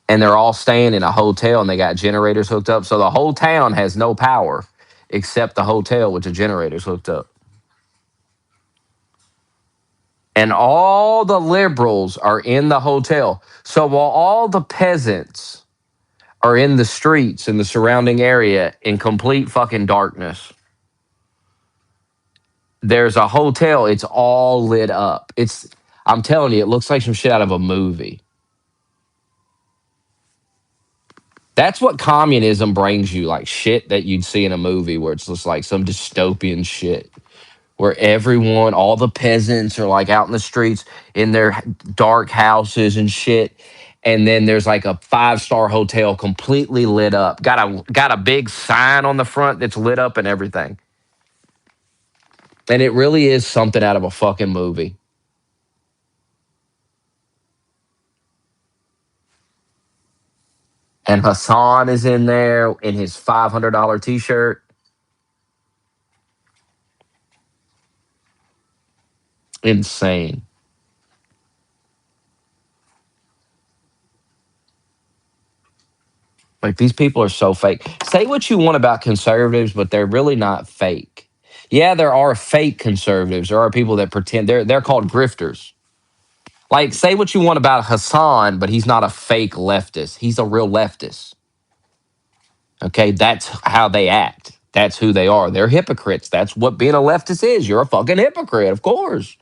A: And they're all staying in a hotel and they got generators hooked up. So the whole town has no power except the hotel with the generators hooked up. And all the liberals are in the hotel. So while all the peasants are in the streets in the surrounding area in complete fucking darkness, There's a hotel. It's all lit up. I'm telling you, it looks like some shit out of a movie. That's what communism brings you, like shit that you'd see in a movie where it's just like some dystopian shit where everyone, all the peasants are like out in the streets in their dark houses and shit. And then there's like a 5-star hotel completely lit up. Got a big sign on the front that's lit up and everything. And it really is something out of a fucking movie. And Hassan is in there in his $500 t-shirt. Insane. Like these people are so fake. Say what you want about conservatives, but they're really not fake. Yeah, there are fake conservatives. There are people that pretend they're called grifters. Like say what you want about Hassan, but he's not a fake leftist. He's a real leftist. Okay, that's how they act. That's who they are. They're hypocrites. That's what being a leftist is. You're a fucking hypocrite, of course.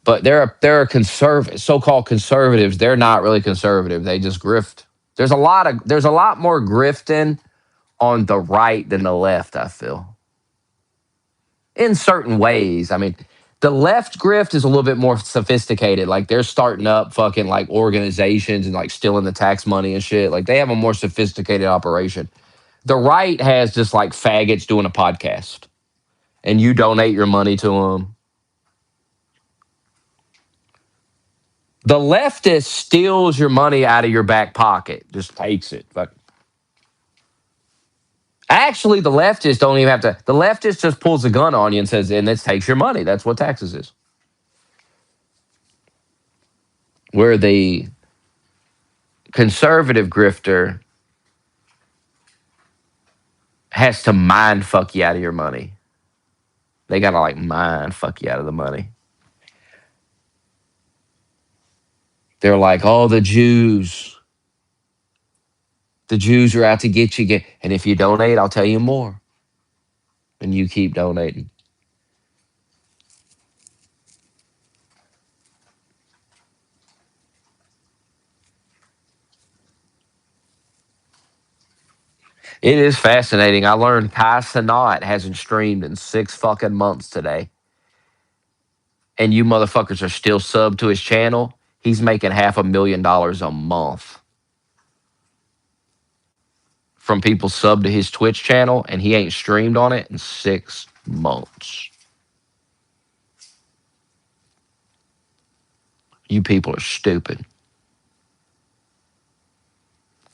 A: But they're conservative, so-called conservatives. They're not really conservative. They just grift. There's a lot more grifting on the right than the left, I feel. In certain ways. I mean, the left grift is a little bit more sophisticated. Like they're starting up fucking like organizations and like stealing the tax money and shit. Like they have a more sophisticated operation. The right has just like faggots doing a podcast and you donate your money to them. The leftist steals your money out of your back pocket, just takes it. But actually, the leftist don't even have to. The leftist just pulls a gun on you and says, "And this takes your money." That's what taxes is. Where the conservative grifter has to mind fuck you out of your money. They gotta like mind fuck you out of the money. They're like, "Oh, the Jews are out to get you." And if you donate, I'll tell you more. And you keep donating. It is fascinating. I learned Kai Sanat hasn't streamed in 6 fucking months today. And you motherfuckers are still subbed to his channel. He's making $500,000 a month from people subbed to his Twitch channel, and he ain't streamed on it in 6 months. You people are stupid.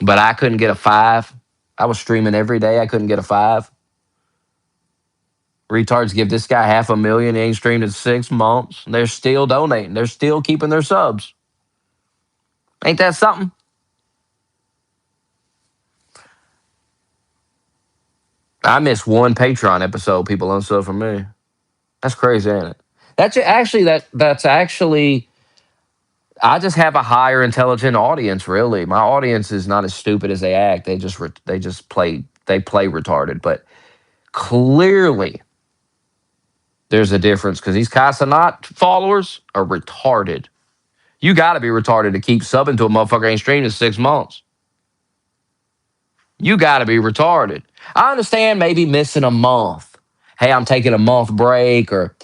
A: But I couldn't get a 5. I was streaming every day. I couldn't get a 5. Retards give this guy $500,000. He ain't streamed in 6 months. They're still donating. They're still keeping their subs. Ain't that something? I missed one Patreon episode. People unsub from me. That's crazy, ain't it? That's actually. I just have a higher intelligent audience. Really, my audience is not as stupid as they act. They play retarded. But clearly, there's a difference because these Casanat followers are retarded. You got to be retarded to keep subbing to a motherfucker ain't streamed in 6 months. You got to be retarded. I understand maybe missing a month. Hey, I'm taking a month break, or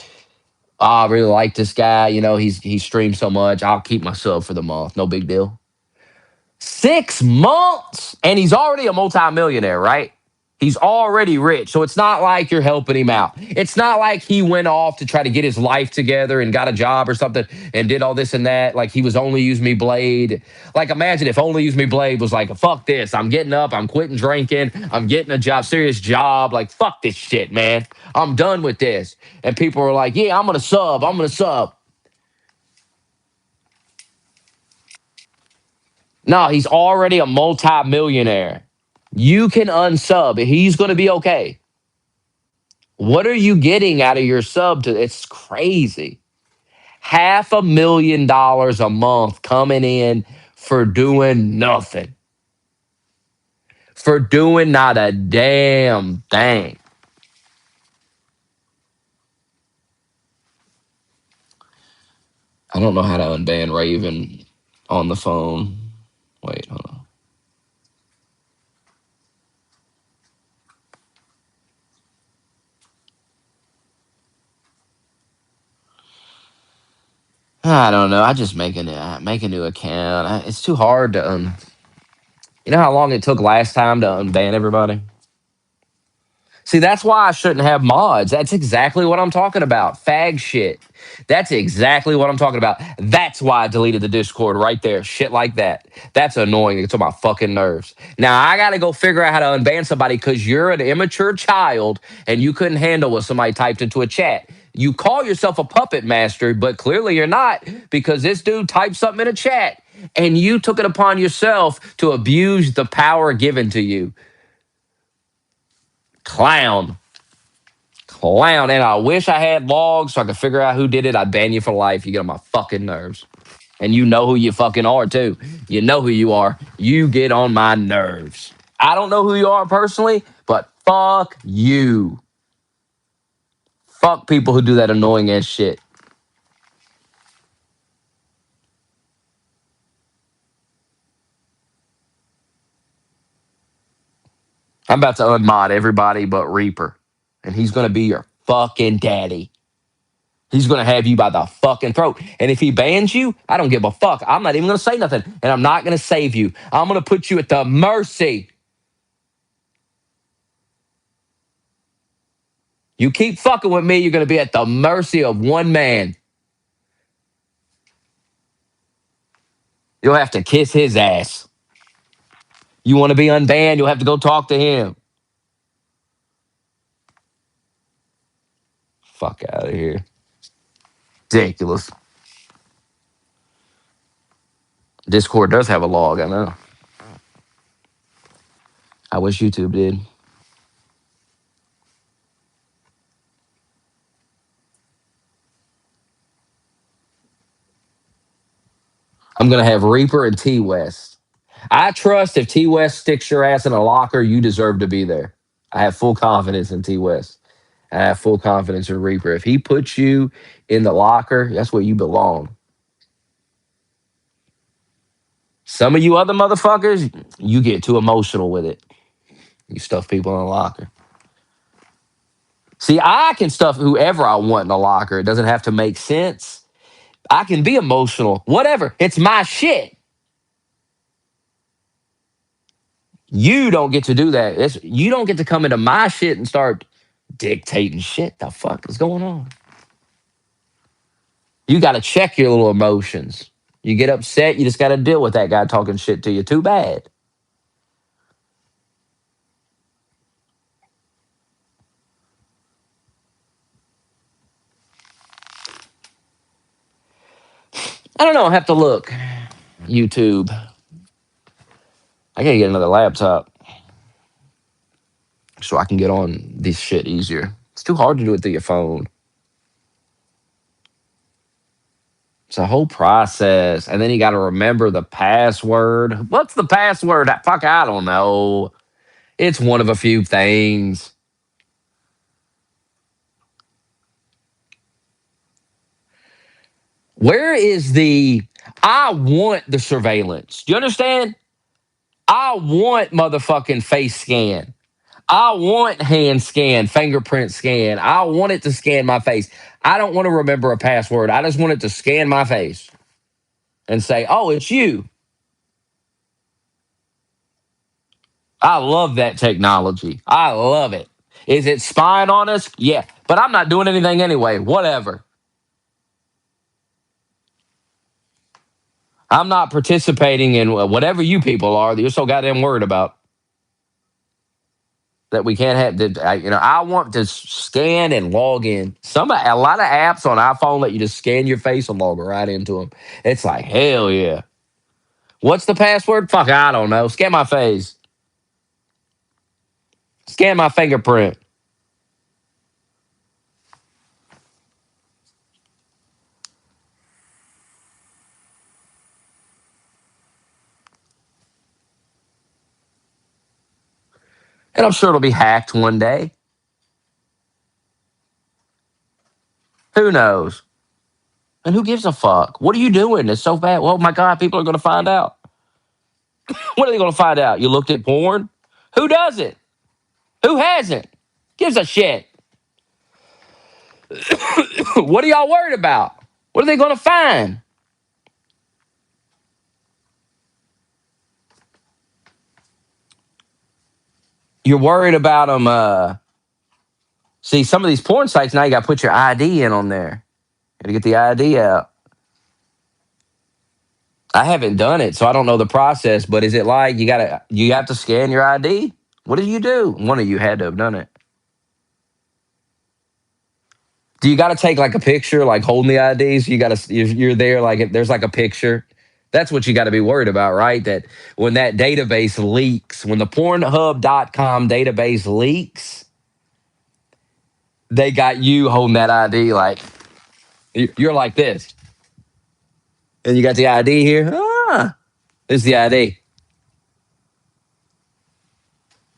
A: oh, I really like this guy. You know, he streams so much. I'll keep my sub for the month. No big deal. 6 months, and he's already a multimillionaire, right? He's already rich. So it's not like you're helping him out. It's not like he went off to try to get his life together and got a job or something and did all this and that. Like he was Only Use Me Blade. Like imagine if Only Use Me Blade was like, fuck this. I'm getting up. I'm quitting drinking. I'm getting a job, serious job. Like, fuck this shit, man. I'm done with this. And people were like, yeah, I'm going to sub. I'm going to sub. No, he's already a multimillionaire. You can unsub. He's going to be okay. What are you getting out of your sub? It's crazy. $500,000 a month coming in for doing nothing. For doing not a damn thing. I don't know how to unban Raven on the phone. Wait, hold on. I don't know. I just make a new account. It's too hard to You know how long it took last time to unban everybody? See, that's why I shouldn't have mods. That's exactly what I'm talking about. Fag shit. That's exactly what I'm talking about. That's why I deleted the Discord right there. Shit like that. That's annoying. It's on my fucking nerves. Now I gotta go figure out how to unban somebody because you're an immature child and you couldn't handle what somebody typed into a chat. You call yourself a puppet master, but clearly you're not because this dude typed something in a chat and you took it upon yourself to abuse the power given to you. Clown. Clown. And I wish I had logs so I could figure out who did it. I'd ban you for life. You get on my fucking nerves. And you know who you fucking are, too. You know who you are. You get on my nerves. I don't know who you are personally, but fuck you. Fuck people who do that annoying ass shit. I'm about to unmod everybody but Reaper. And he's going to be your fucking daddy. He's going to have you by the fucking throat. And if he bans you, I don't give a fuck. I'm not even going to say nothing. And I'm not going to save you. I'm going to put you at the mercy. You keep fucking with me, you're going to be at the mercy of one man. You'll have to kiss his ass. You want to be unbanned, you'll have to go talk to him. Fuck out of here. Ridiculous. Discord does have a log, I know. I wish YouTube did. I'm going to have Reaper and T West. I trust if T West sticks your ass in a locker, you deserve to be there. I have full confidence in T West. I have full confidence in Reaper. If he puts you in the locker, that's where you belong. Some of you other motherfuckers, you get too emotional with it. You stuff people in a locker. See, I can stuff whoever I want in a locker. It doesn't have to make sense. I can be emotional. Whatever. It's my shit. You don't get to do that. You don't get to come into my shit and start dictating shit. The fuck is going on? You got to check your little emotions. You get upset, you just got to deal with that guy talking shit to you. Too bad. I don't know. I have to look. YouTube. I got to get another laptop so I can get on this shit easier. It's too hard to do it through your phone. It's a whole process. And then you got to remember the password. What's the password? Fuck, I don't know. It's one of a few things. Where is I want the surveillance. Do you understand? I want motherfucking face scan. I want hand scan, fingerprint scan. I want it to scan my face. I don't want to remember a password. I just want it to scan my face and say, oh, it's you. I love that technology. I love it. Is it spying on us? Yeah. But I'm not doing anything anyway. Whatever. I'm not participating in whatever you people are that you're so goddamn worried about that we can't have. I want to scan and log in. A lot of apps on iPhone let you just scan your face and log right into them. It's like, hell yeah. What's the password? Fuck, I don't know. Scan my face. Scan my fingerprint. And I'm sure it'll be hacked one day. Who knows? And who gives a fuck? What are you doing? It's so bad. Well, my God, people are going to find out. What are they going to find out? You looked at porn? Who does it? Who hasn't? Gives a shit. What are y'all worried about? What are they going to find? You're worried about them. See, some of these porn sites now you got to put your ID in on there. Got to get the ID out. I haven't done it, so I don't know the process. But is it like you have to scan your ID? What do you do? One of you had to have done it. Do you got to take like a picture, like holding the IDs? You got to you're there like there's like a picture. That's what you got to be worried about, right? That when that database leaks, when the Pornhub.com database leaks, they got you holding that ID like you're like this, and you got the ID here. This is the ID.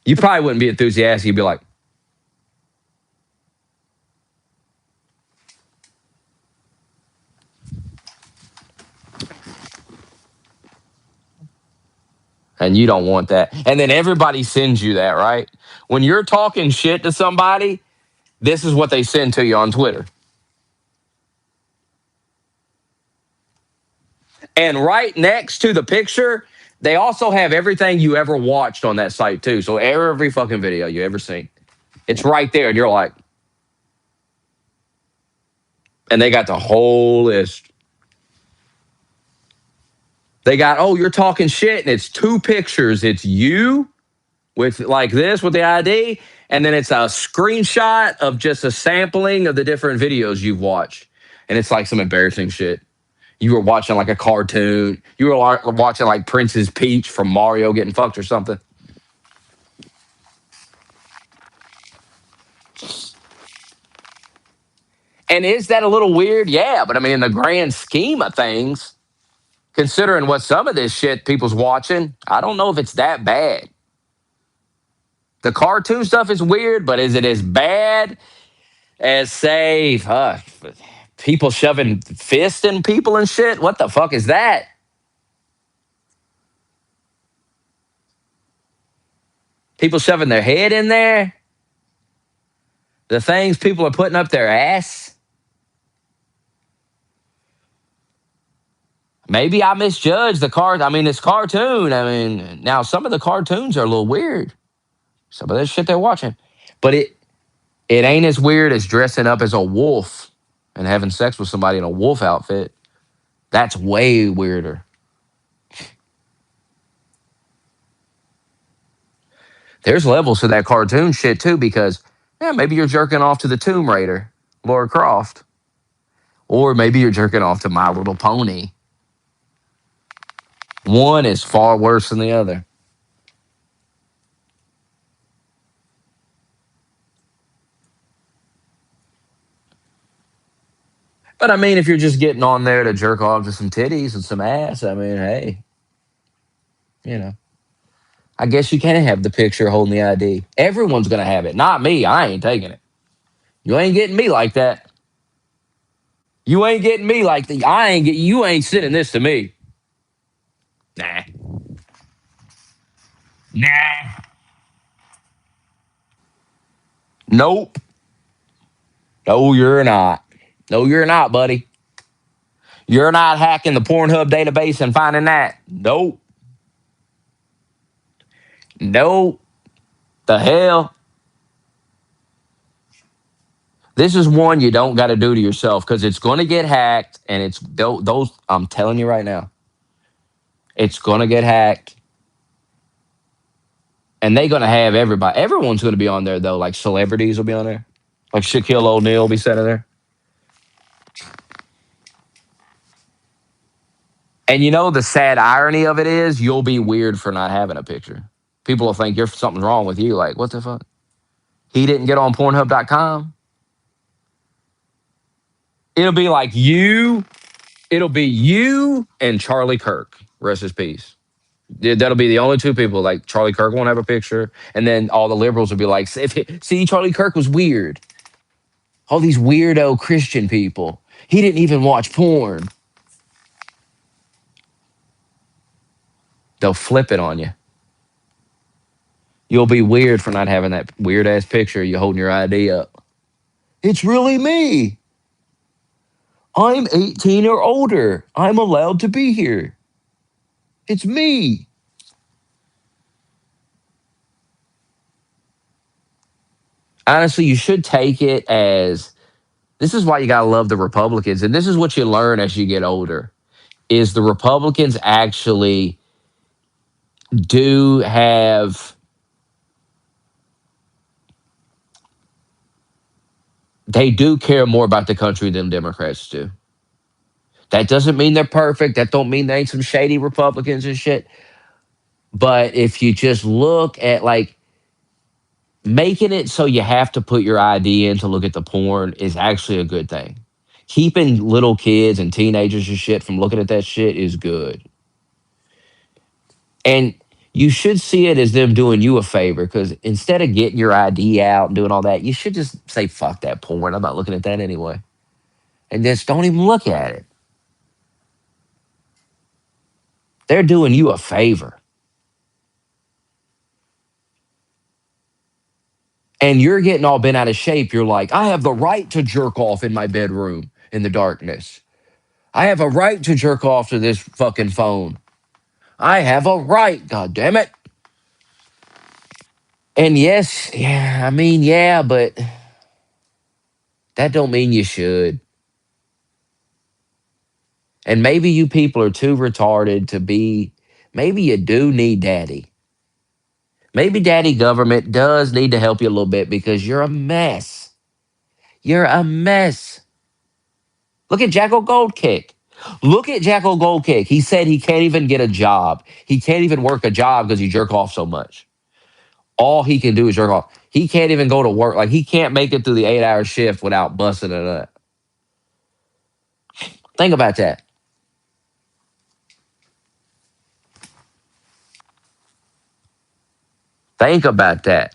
A: You probably wouldn't be enthusiastic. You'd be like, and you don't want that. And then everybody sends you that, right? When you're talking shit to somebody, this is what they send to you on Twitter. And right next to the picture, they also have everything you ever watched on that site too. So every fucking video you ever seen, it's right there. And you're like, and they got the whole list. They got, oh, you're talking shit. And it's two pictures. It's you with like this with the ID. And then it's a screenshot of just a sampling of the different videos you've watched. And it's like some embarrassing shit. You were watching like a cartoon. You were watching like Princess Peach from Mario getting fucked or something. And is that a little weird? Yeah, but I mean, in the grand scheme of things, considering what some of this shit people's watching, I don't know if it's that bad. The cartoon stuff is weird, but is it as bad as, say, people shoving fists in people and shit? What the fuck is that? People shoving their head in there? The things people are putting up their ass? Maybe I misjudged the card. I mean, it's cartoon. I mean, now some of the cartoons are a little weird. Some of that shit they're watching. But it ain't as weird as dressing up as a wolf and having sex with somebody in a wolf outfit. That's way weirder. There's levels to that cartoon shit too, because maybe you're jerking off to the Tomb Raider, Lara Croft. Or maybe you're jerking off to My Little Pony. One is far worse than the other. But I mean, if you're just getting on there to jerk off to some titties and some ass, I mean, hey, you know, I guess you can have the picture holding the ID. Everyone's going to have it. Not me. I ain't taking it. You ain't getting me like that. You ain't getting me like that. You ain't sending this to me. Nah. Nah. Nope. No, you're not. No, you're not, buddy. You're not hacking the Pornhub database and finding that. Nope. Nope. The hell? This is one you don't got to do to yourself because it's going to get hacked, and it's those. I'm telling you right now, it's going to get hacked, and they're going to have everybody. Everyone's going to be on there though. Like celebrities will be on there. Like Shaquille O'Neal will be sitting there. And you know the sad irony of it is you'll be weird for not having a picture. People will think you're something's wrong with you. Like, what the fuck? He didn't get on Pornhub.com. It'll be like you. It'll be you and Charlie Kirk. Rest his peace. That'll be the only two people. Like Charlie Kirk won't have a picture, and then all the liberals will be like, "See, Charlie Kirk was weird." All these weirdo Christian people. He didn't even watch porn. They'll flip it on you. You'll be weird for not having that weird ass picture of you holding your ID up. It's really me. I'm 18 or older. I'm allowed to be here. It's me. Honestly, you should take it as this is why you got to love the Republicans. And this is what you learn as you get older is the Republicans actually do have they do care more about the country than Democrats do. That doesn't mean they're perfect. That don't mean they ain't some shady Republicans and shit. But if you just look at like making it so you have to put your ID in to look at the porn is actually a good thing. Keeping little kids and teenagers and shit from looking at that shit is good. And you should see it as them doing you a favor because instead of getting your ID out and doing all that, you should just say, fuck that porn. I'm not looking at that anyway. And just don't even look at it. They're doing you a favor. And you're getting all bent out of shape. You're like, I have the right to jerk off in my bedroom in the darkness. I have a right to jerk off to this fucking phone. I have a right, god damn it. And yes, yeah, I mean, yeah, but that don't mean you should. And maybe you people are too retarded to be, maybe you do need daddy. Maybe daddy government does need to help you a little bit because you're a mess. You're a mess. Look at Jacko Goldkick. Look at Jacko Goldkick. He said he can't even get a job. He can't even work a job because he jerk off so much. All he can do is jerk off. He can't even go to work. Like he can't make it through the 8-hour shift without busting a nut. Think about that. Think about that.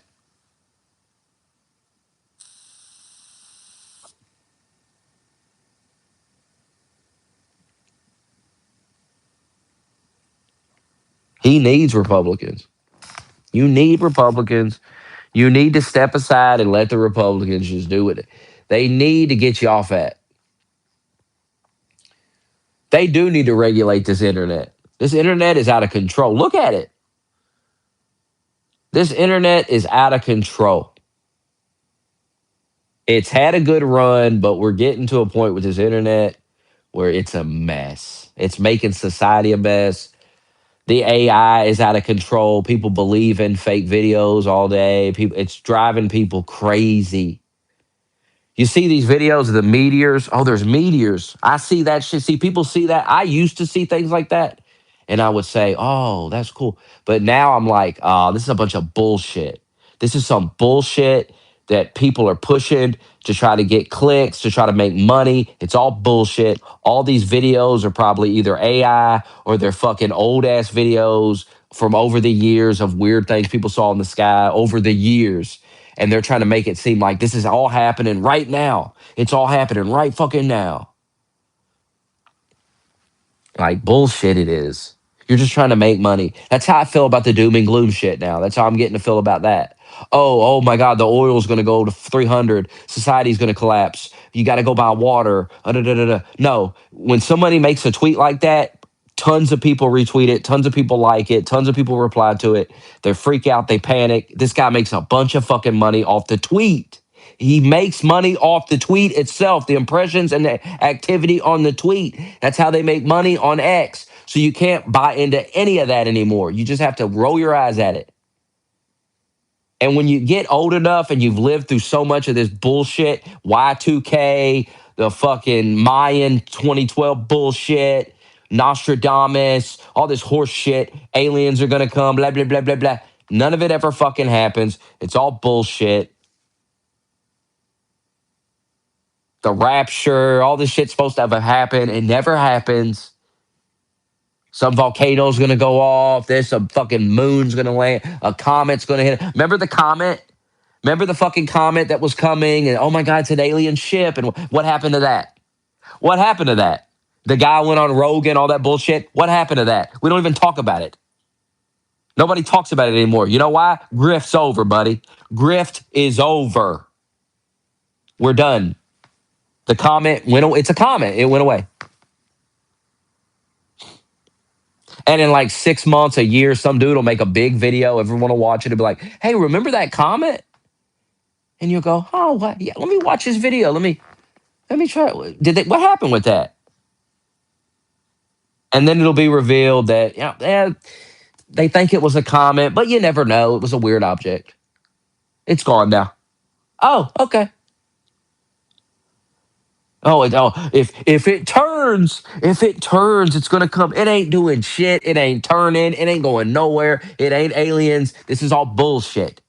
A: He needs Republicans. You need Republicans. You need to step aside and let the Republicans just do it. They need to get you off that. They do need to regulate this internet. This internet is out of control. Look at it. This internet is out of control. It's had a good run, but we're getting to a point with this internet where it's a mess. It's making society a mess. The AI is out of control. People believe in fake videos all day. People, it's driving people crazy. You see these videos of the meteors. Oh, there's meteors. I see that shit. See, people see that. I used to see things like that. And I would say, oh, that's cool. But now I'm like, oh, this is a bunch of bullshit. This is some bullshit that people are pushing to try to get clicks, to try to make money. It's all bullshit. All these videos are probably either AI or they're fucking old ass videos from over the years of weird things people saw in the sky over the years. And they're trying to make it seem like this is all happening right now. It's all happening right fucking now. Like bullshit it is. You're just trying to make money. That's how I feel about the doom and gloom shit now. That's how I'm getting to feel about that. Oh my God, the oil's going to go to 300. Society's going to collapse. You got to go buy water. No, when somebody makes a tweet like that, tons of people retweet it. Tons of people like it. Tons of people reply to it. They freak out. They panic. This guy makes a bunch of fucking money off the tweet. He makes money off the tweet itself, the impressions and the activity on the tweet. That's how they make money on X. So you can't buy into any of that anymore. You just have to roll your eyes at it. And when you get old enough and you've lived through so much of this bullshit, Y2K, the fucking Mayan 2012 bullshit, Nostradamus, all this horse shit, aliens are going to come, blah, blah, blah, blah, blah. None of it ever fucking happens. It's all bullshit. The rapture, all this shit's supposed to ever happen. It never happens. Some volcano's gonna go off. There's some fucking moon's gonna land. A comet's gonna hit. Remember the comet? Remember the fucking comet that was coming? And oh my God, it's an alien ship. And what happened to that? What happened to that? The guy went on Rogan, all that bullshit. What happened to that? We don't even talk about it. Nobody talks about it anymore. You know why? Grift's over, buddy. Grift is over. We're done. The comment went away. It's a comment. It went away. And in like 6 months, a year, some dude will make a big video. Everyone will watch it and be like, hey, remember that comment? And you'll go, oh, what? Yeah, let me watch this video. Let me try it. What happened with that? And then it'll be revealed that, they think it was a comment, but you never know. It was a weird object. It's gone now. Oh, okay. If it turns, it's gonna come. It ain't doing shit. It ain't turning. It ain't going nowhere. It ain't aliens. This is all bullshit.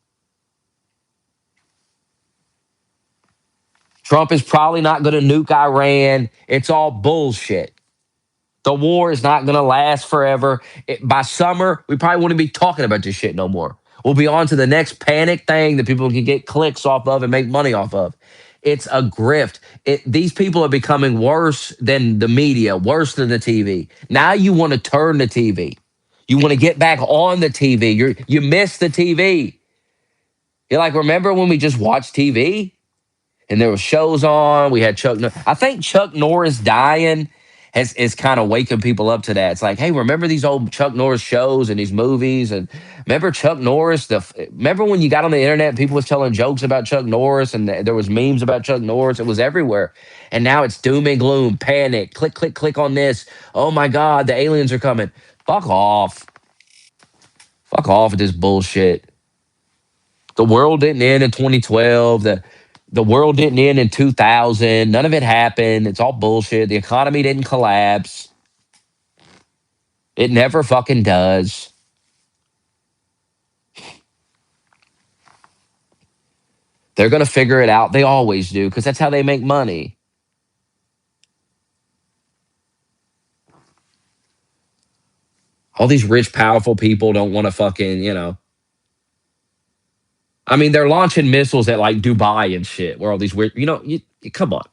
A: Trump is probably not gonna nuke Iran. It's all bullshit. The war is not going to last forever. By summer, we probably wouldn't be talking about this shit no more. We'll be on to the next panic thing that people can get clicks off of and make money off of. It's a grift. These people are becoming worse than the media, worse than the TV. Now you want to turn the TV. You want to get back on the TV. You miss the TV. You're like, remember when we just watched TV? And there were shows on. We had Chuck. I think Chuck Norris dying is kind of waking people up to that. It's like, hey, remember these old Chuck Norris shows and these movies, and remember Chuck Norris? Remember when you got on the internet, and people was telling jokes about Chuck Norris, and there was memes about Chuck Norris. It was everywhere, and now it's doom and gloom, panic. Click, click, click on this. Oh my God, the aliens are coming. Fuck off. Fuck off with this bullshit. The world didn't end in 2012. The world didn't end in 2000. None of it happened. It's all bullshit. The economy didn't collapse. It never fucking does. They're going to figure it out. They always do because that's how they make money. All these rich, powerful people don't want to fucking. I mean, they're launching missiles at like Dubai and shit, where all these weird, come on.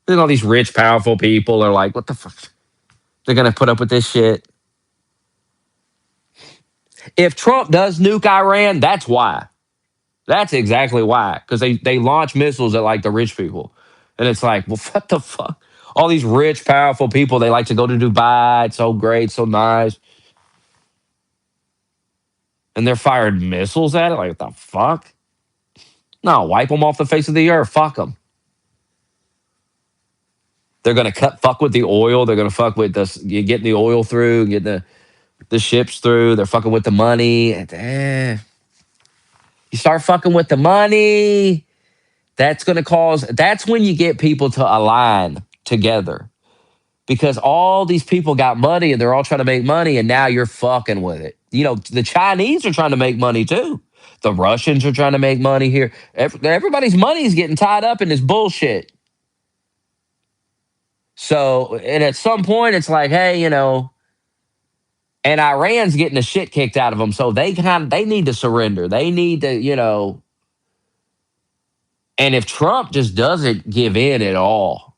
A: Then all these rich, powerful people are like, what the fuck? They're going to put up with this shit. If Trump does nuke Iran, that's why. That's exactly why. Because they launch missiles at like the rich people. And it's like, well, what the fuck? All these rich, powerful people, they like to go to Dubai. It's so great, so nice. And they're firing missiles at it? Like, what the fuck? No, wipe them off the face of the earth. Fuck them. They're going to fuck with the oil. They're going to fuck with this. You get the oil through, get the ships through. They're fucking with the money. You start fucking with the money. That's when you get people to align together because all these people got money and they're all trying to make money and now you're fucking with it. The Chinese are trying to make money too. The Russians are trying to make money here. Everybody's money is getting tied up in this bullshit. So, and at some point it's like, hey, and Iran's getting the shit kicked out of them. So they need to surrender. They need to. And if Trump just doesn't give in at all,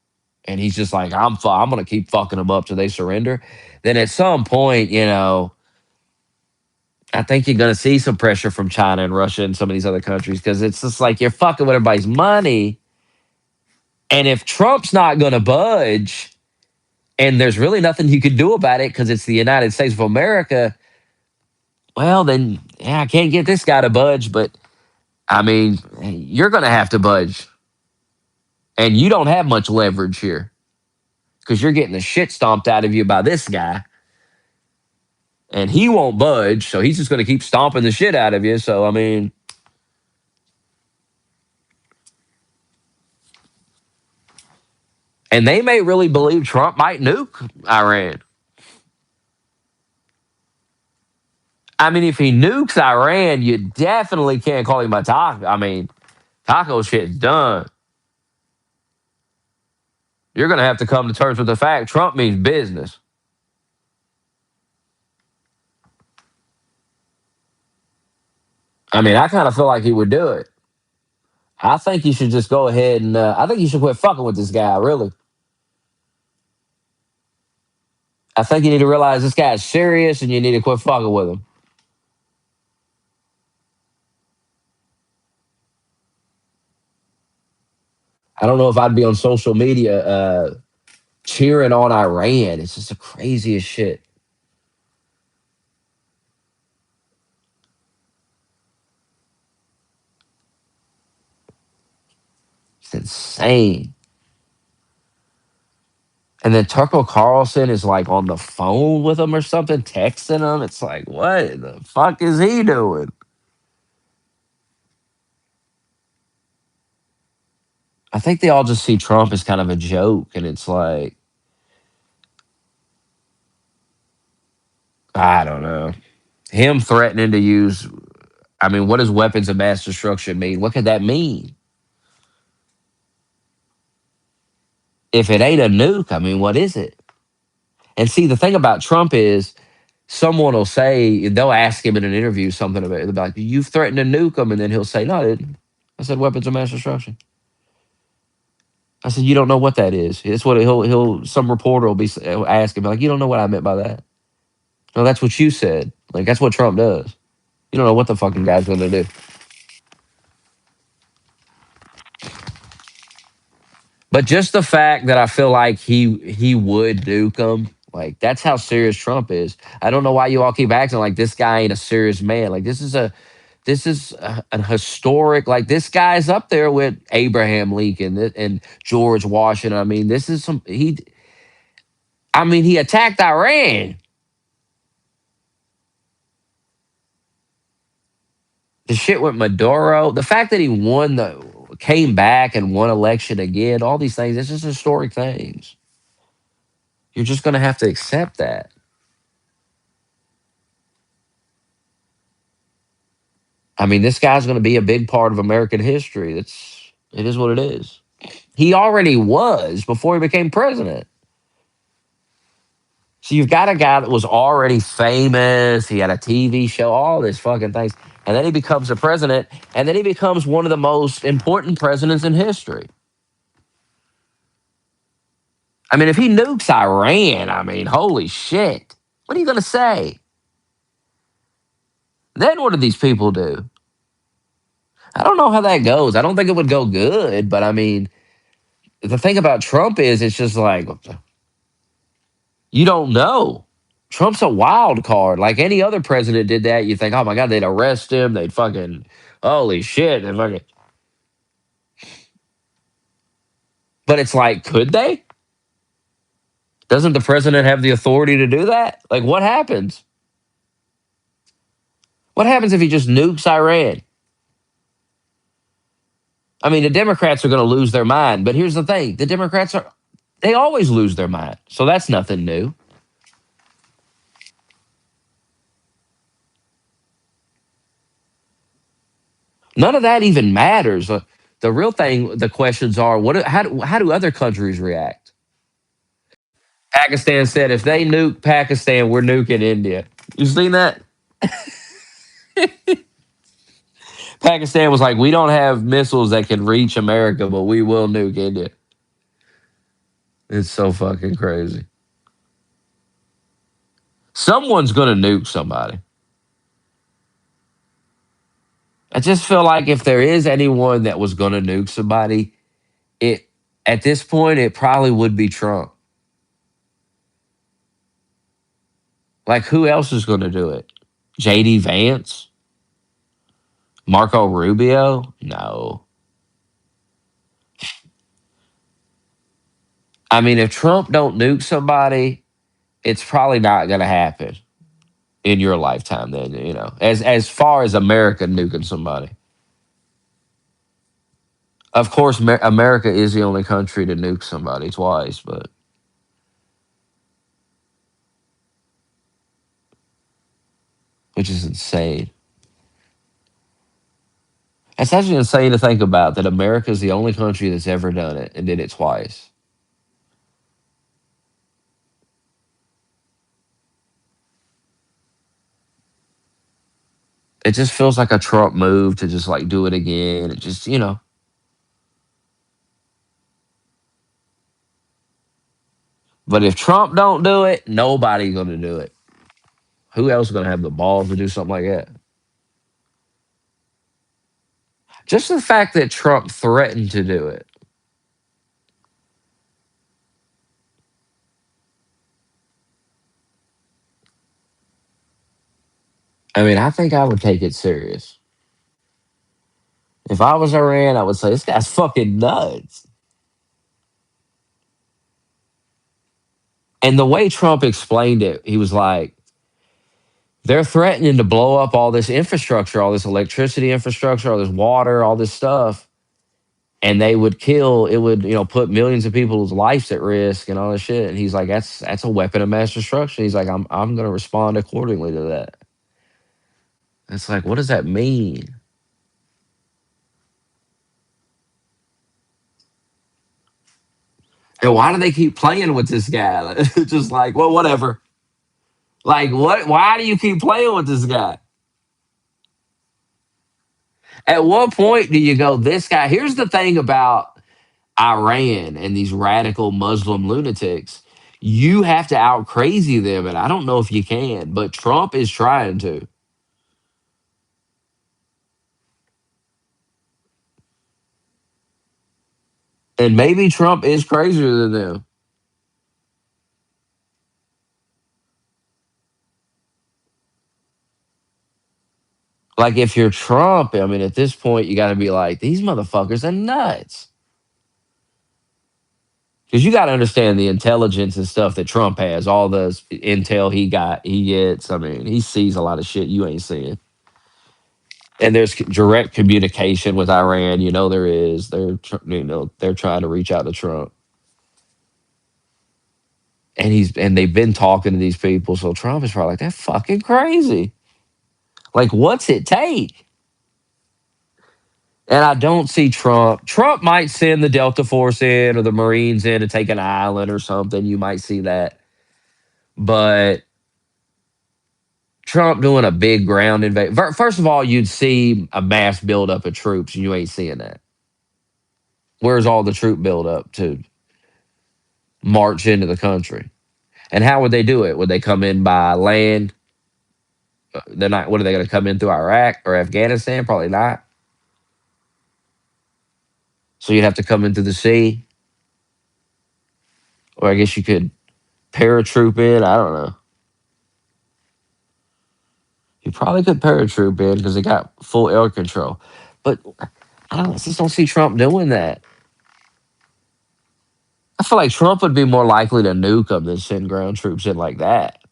A: and he's just like, I'm going to keep fucking them up till they surrender, then at some point, I think you're going to see some pressure from China and Russia and some of these other countries because it's just like you're fucking with everybody's money. And if Trump's not going to budge, and there's really nothing you could do about it because it's the United States of America, well, then, yeah, I can't get this guy to budge, but I mean, you're going to have to budge. And you don't have much leverage here because you're getting the shit stomped out of you by this guy. And he won't budge, so he's just going to keep stomping the shit out of you. So, I mean, and they may really believe Trump might nuke Iran. I mean, if he nukes Iran, you definitely can't call him a taco. I mean, taco shit's done. You're going to have to come to terms with the fact Trump means business. I mean, I kind of feel like he would do it. I think you should just go ahead and I think you should quit fucking with this guy, really. I think you need to realize this guy's serious and you need to quit fucking with him. I don't know if I'd be on social media cheering on Iran. It's just the craziest shit. It's insane. And then Tucker Carlson is like on the phone with him or something, texting him. It's like, what the fuck is he doing? I think they all just see Trump as kind of a joke. And it's like, I don't know. Him threatening to use, I mean, what does weapons of mass destruction mean? What could that mean? If it ain't a nuke, I mean, what is it? And see, the thing about Trump is someone will say, they'll ask him in an interview something about it. They'll be like, you've threatened to nuke them. And then he'll say, no, I didn't. I said weapons of mass destruction. I said, you don't know what that is. It's what some reporter will be will ask him, like, you don't know what I meant by that. No, that's what you said. Like, that's what Trump does. You don't know what the fucking guy's going to do. But just the fact that I feel like he would nuke them, like that's how serious Trump is. I don't know why you all keep acting like this guy ain't a serious man. Like an historic. Like this guy's up there with Abraham Lincoln and George Washington. I mean, this is some he. I mean, he attacked Iran. The shit with Maduro. The fact that he came back and won election again. All these things. It's just historic things. You're just gonna have to accept that. I mean, this guy's going to be a big part of American history. It is what it is. He already was before he became president. So you've got a guy that was already famous. He had a TV show, all this fucking things, and then he becomes a president, and then he becomes one of the most important presidents in history. I mean, if he nukes Iran, I mean, holy shit! What are you going to say? Then what do these people do? I don't know how that goes. I don't think it would go good, but I mean, the thing about Trump is it's just like you don't know. Trump's a wild card. Like any other president did that, you think, oh my God, they'd arrest him. They'd fucking, holy shit. They fucking, but it's like, could they? Doesn't the president have the authority to do that? Like, what happens? What happens if he just nukes Iran? I mean, the Democrats are going to lose their mind. But here's the thing they always lose their mind. So that's nothing new. None of that even matters. The real thing, the questions are, how do other countries react? Pakistan said if they nuke Pakistan, we're nuking India. You seen that? Pakistan was like, we don't have missiles that can reach America, but we will nuke India. It's so fucking crazy. Someone's going to nuke somebody. I just feel like if there is anyone that was going to nuke somebody, it at this point it probably would be Trump. Like who else is going to do it? JD Vance? Marco Rubio? No. I mean, if Trump don't nuke somebody, it's probably not going to happen in your lifetime. Then as far as America nuking somebody, of course, America is the only country to nuke somebody twice, but which is insane. It's actually insane to think about that America is the only country that's ever done it and did it twice. It just feels like a Trump move to just like do it again. It just, But if Trump don't do it, nobody's going to do it. Who else is going to have the balls to do something like that? Just the fact that Trump threatened to do it. I mean, I think I would take it serious. If I was Iran, I would say this guy's fucking nuts. And the way Trump explained it, he was like, they're threatening to blow up all this infrastructure, all this electricity infrastructure, all this water, all this stuff. And they would kill, it would, put millions of people's lives at risk and all this shit. And he's like, that's a weapon of mass destruction. He's like, I'm gonna respond accordingly to that. It's like, what does that mean? And why do they keep playing with this guy? Just like, well, whatever. Like, what? Why do you keep playing with this guy? At what point do you go, this guy? Here's the thing about Iran and these radical Muslim lunatics. You have to out crazy them, and I don't know if you can, but Trump is trying to. And maybe Trump is crazier than them. Like, if you're Trump, I mean, at this point, you got to be like, these motherfuckers are nuts. Because you got to understand the intelligence and stuff that Trump has, all the intel he gets. I mean, he sees a lot of shit you ain't seeing. And there's direct communication with Iran. There is. They're trying to reach out to Trump, and they've been talking to these people. So Trump is probably like, that's fucking crazy. Like, what's it take? And I don't see Trump. Trump might send the Delta Force in or the Marines in to take an island or something. You might see that, but Trump doing a big ground invasion. First of all, you'd see a mass buildup of troops, and you ain't seeing that. Where's all the troop buildup to march into the country? And how would they do it? Would they come in by land? They're not. What are they going to come in through Iraq or Afghanistan? Probably not. So you'd have to come in through the sea, or I guess you could paratroop in. I don't know. You probably could paratroop in because they got full air control. But just don't see Trump doing that. I feel like Trump would be more likely to nuke them than send ground troops in like that.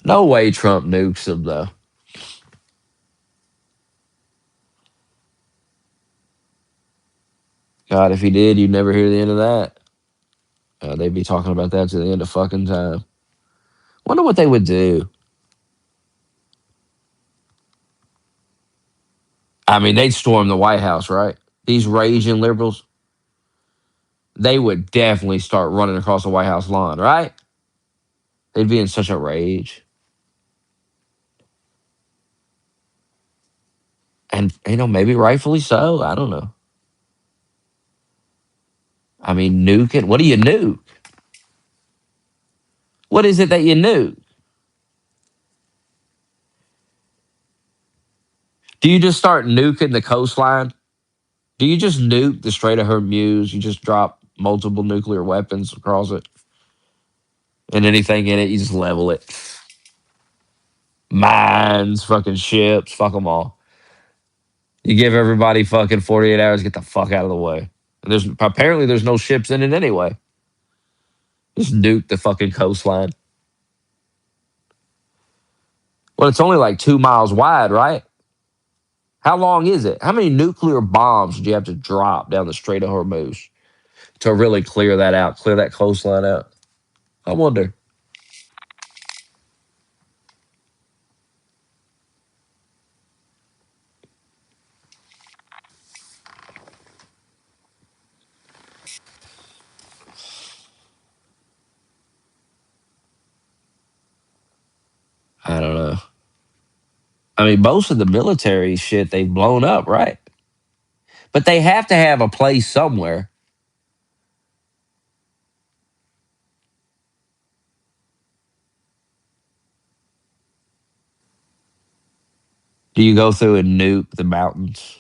A: No way Trump nukes them though. God, if he did, you'd never hear the end of that. They'd be talking about that to the end of fucking time. Wonder what they would do. I mean, they'd storm the White House, right? These raging liberals, they would definitely start running across the White House lawn, right? They'd be in such a rage. And, maybe rightfully so. I don't know. I mean, nuking. What do you nuke? What is it that you nuke? Do you just start nuking the coastline? Do you just nuke the Strait of Hormuz? You just drop multiple nuclear weapons across it and anything in it, you just level it. Mines, fucking ships, fuck them all. You give everybody fucking 48 hours, get the fuck out of the way. And there's no ships in it anyway. Just nuke the fucking coastline. Well, it's only like 2 miles wide, right? How long is it? How many nuclear bombs do you have to drop down the Strait of Hormuz to really clear that out, clear that coastline out? I wonder. I don't know. I mean, most of the military shit they've blown up, right? But they have to have a place somewhere. Do you go through and nuke the mountains?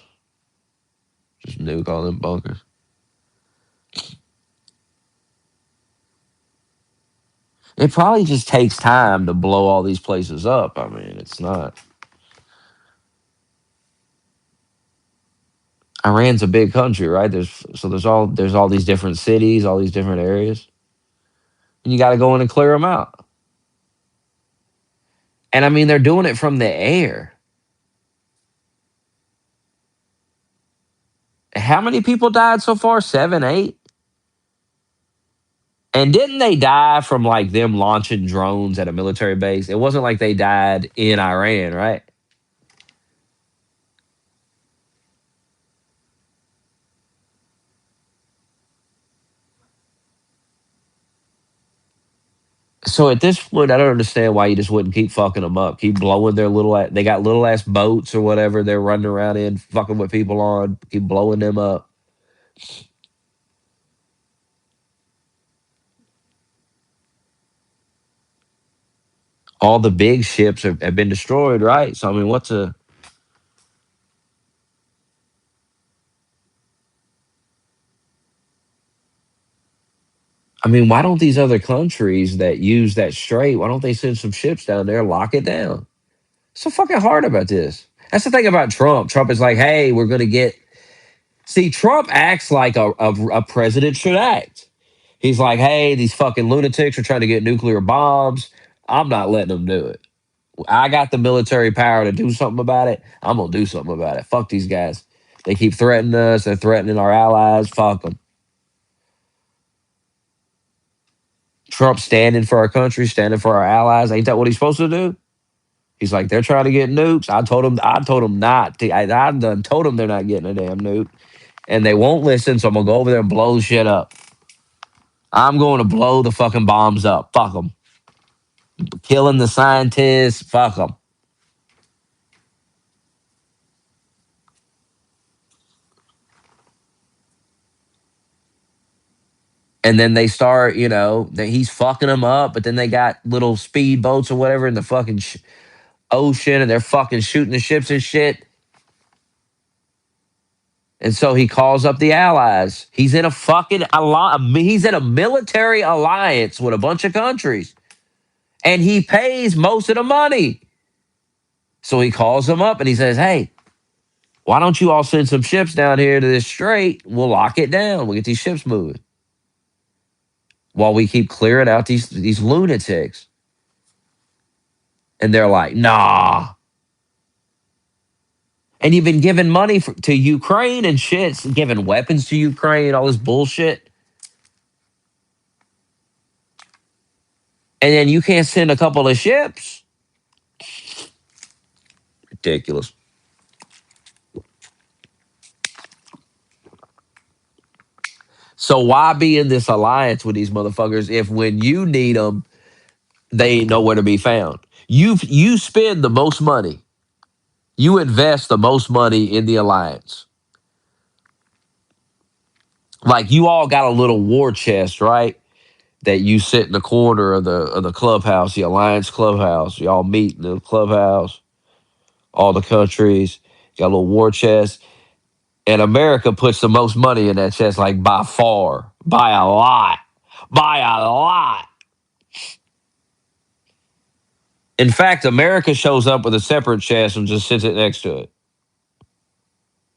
A: Just nuke all them bunkers. It probably just takes time to blow all these places up. I mean, it's not. Iran's a big country, right? There's all these different cities, all these different areas, and you got to go in and clear them out. And I mean, they're doing it from the air. How many people died so far? Seven, eight? And didn't they die from like them launching drones at a military base? It wasn't like they died in Iran, right? So at this point, I don't understand why you just wouldn't keep fucking them up. Keep blowing their they got little ass boats or whatever they're running around in, fucking with people on. Keep blowing them up. All the big ships have been destroyed, right? So I mean, I mean, why don't these other countries that use that strait, why don't they send some ships down there, lock it down? So fucking hard about this. That's the thing about Trump. Trump is like, hey, we're gonna get. See, Trump acts like a president should act. He's like, hey, these fucking lunatics are trying to get nuclear bombs. I'm not letting them do it. I got the military power to do something about it. I'm gonna do something about it. Fuck these guys. They keep threatening us. They're threatening our allies. Fuck them. Trump standing for our country, standing for our allies. Ain't that what he's supposed to do? He's like, they're trying to get nukes. I told them not to. I done told them they're not getting a damn nuke. And they won't listen, so I'm gonna go over there and blow shit up. I'm going to blow the fucking bombs up. Fuck them. Killing the scientists. Fuck them. And then they start, that he's fucking them up, but then they got little speedboats or whatever in the fucking ocean and they're fucking shooting the ships and shit. And so he calls up the allies. He's in a fucking he's in a military alliance with a bunch of countries. And he pays most of the money. So he calls them up and he says, hey, why don't you all send some ships down here to this strait? We'll lock it down. We'll get these ships moving. While we keep clearing out these lunatics. And they're like, nah. And you've been giving money to Ukraine and shit, giving weapons to Ukraine, all this bullshit. And then you can't send a couple of ships? Ridiculous. So why be in this alliance with these motherfuckers if when you need them, they ain't nowhere to be found? You spend the most money. You invest the most money in the alliance. Like you all got a little war chest, right? That you sit in the corner of the clubhouse, the alliance clubhouse. Y'all meet in the clubhouse. All the countries got a little war chest, and America puts the most money in that chest, like by far, by a lot, by a lot. In fact, America shows up with a separate chest and just sits it next to it,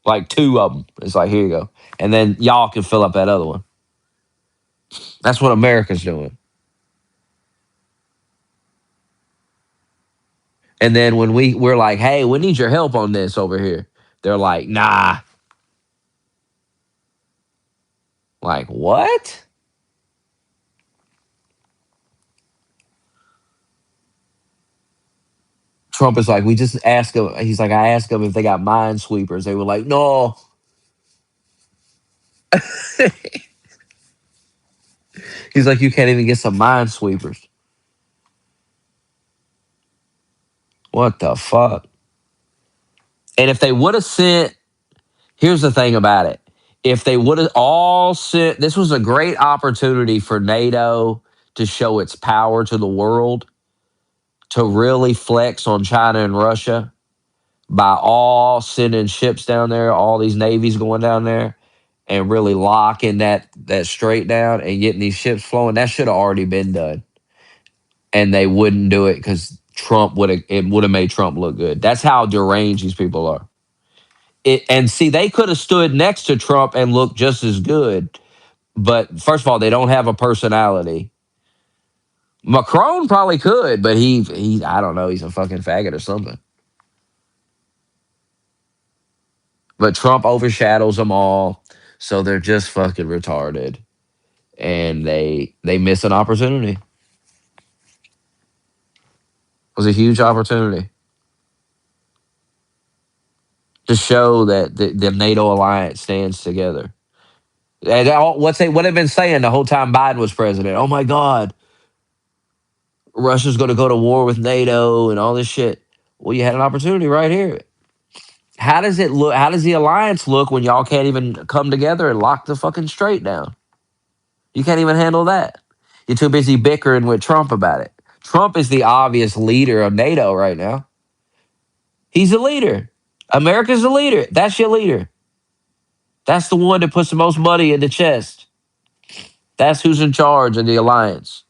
A: like two of them. It's like, here you go, and then y'all can fill up that other one. That's what America's doing. And then when we're like, hey, we need your help on this over here, they're like, nah. Like what? Trump is like, we just ask him. He's like, I asked them if they got minesweepers. They were like, no. He's like, you can't even get some minesweepers. What the fuck? And if they would have sent, here's the thing about it. If they would have all sent, this was a great opportunity for NATO to show its power to the world, to really flex on China and Russia by all sending ships down there, all these navies going down there, and really locking that strait down and getting these ships flowing. That should have already been done, and they wouldn't do it because Trump would have made Trump look good. That's how deranged these people are. And see, they could have stood next to Trump and looked just as good. But first of all, they don't have a personality. Macron probably could, but he I don't know, he's a fucking faggot or something. But Trump overshadows them all, so they're just fucking retarded, and they miss an opportunity. It was a huge opportunity to show that the NATO alliance stands together. And what they've been saying the whole time Biden was president. Oh my God, Russia's going to go to war with NATO and all this shit. Well, you had an opportunity right here. How does it look? How does the alliance look when y'all can't even come together and lock the fucking strait down? You can't even handle that. You're too busy bickering with Trump about it. Trump is the obvious leader of NATO right now. He's the leader. America's the leader. That's your leader. That's the one that puts the most money in the chest. That's who's in charge of the alliance.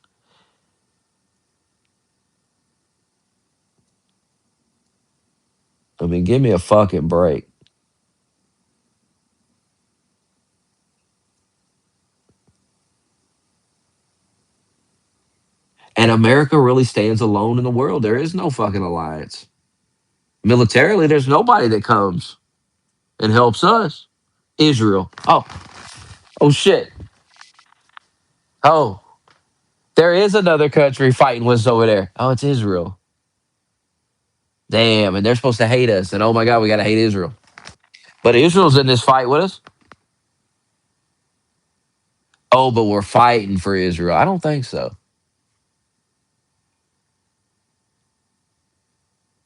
A: I mean, give me a fucking break. And America really stands alone in the world. There is no fucking alliance. Militarily, there's nobody that comes and helps us. Israel. Oh shit. Oh, there is another country fighting with us over there. Oh, it's Israel. Damn, and they're supposed to hate us. And oh my God, we got to hate Israel. But Israel's in this fight with us. Oh, but we're fighting for Israel. I don't think so.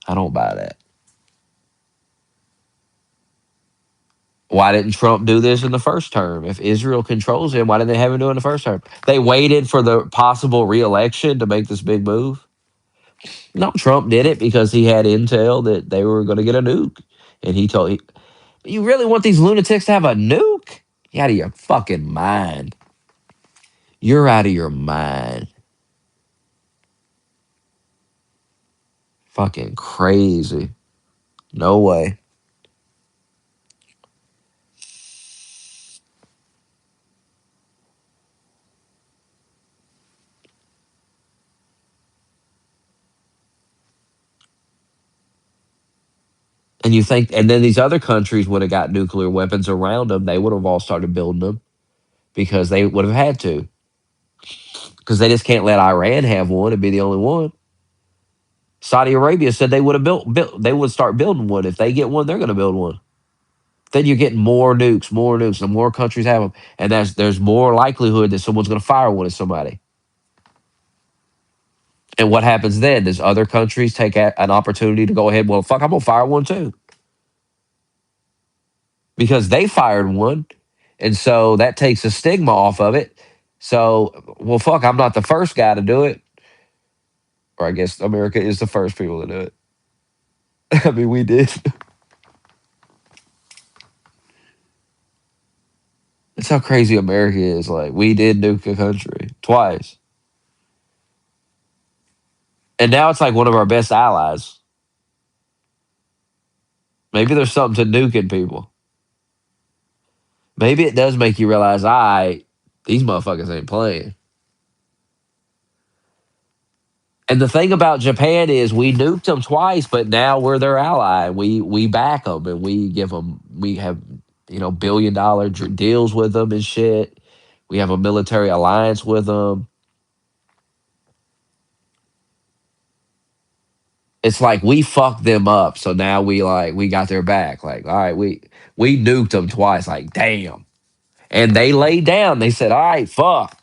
A: I don't buy that. Why didn't Trump do this in the first term? If Israel controls him, why didn't they have him do it in the first term? They waited for the possible reelection to make this big move. No, Trump did it because he had intel that they were going to get a nuke. And you really want these lunatics to have a nuke? You out of your fucking mind. You're out of your mind. Fucking crazy. No way. And you think, and then these other countries would have got nuclear weapons around them. They would have all started building them because they would have had to. Because they just can't let Iran have one and be the only one. Saudi Arabia said they would have built they would start building one. If they get one, they're going to build one. Then you're getting more nukes, and more countries have them, and there's more likelihood that someone's going to fire one at somebody. And what happens then? Does other countries take an opportunity to go ahead? Well, fuck, I'm gonna fire one too because they fired one, and so that takes the stigma off of it. So, well, fuck, I'm not the first guy to do it, or I guess America is the first people to do it. I mean, we did. That's how crazy America is. Like, we did nuke a country twice, and now it's like one of our best allies. Maybe there's something to nuking people. Maybe it does make you realize, these motherfuckers ain't playing. And the thing about Japan is we nuked them twice, but now we're their ally. We back them and we have $1 billion deals with them and shit. We have a military alliance with them. It's like we fucked them up, so now we got their back. Like, all right, we nuked them twice. Like, damn. And they laid down. They said, all right, fuck.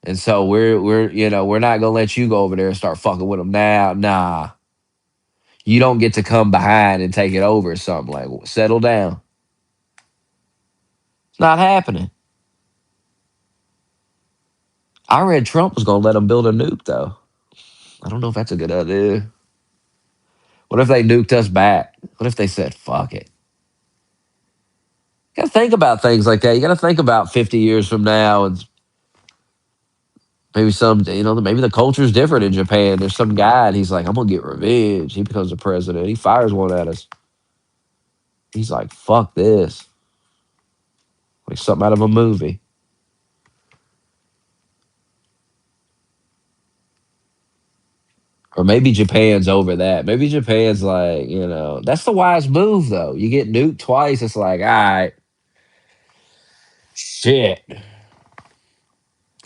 A: And so we're not gonna let you go over there and start fucking with them now. Nah, You don't get to come behind and take it over or something. Like, settle down. It's not happening. I read Trump was going to let them build a nuke, though. I don't know if that's a good idea. What if they nuked us back? What if they said, fuck it? You got to think about things like that. You got to think about 50 years from now and maybe maybe the culture's different in Japan. There's some guy and he's like, I'm going to get revenge. He becomes the president. He fires one at us. He's like, fuck this. Like something out of a movie. Or maybe Japan's over that. Maybe Japan's like, that's the wise move though. You get nuked twice, it's like, all right, shit.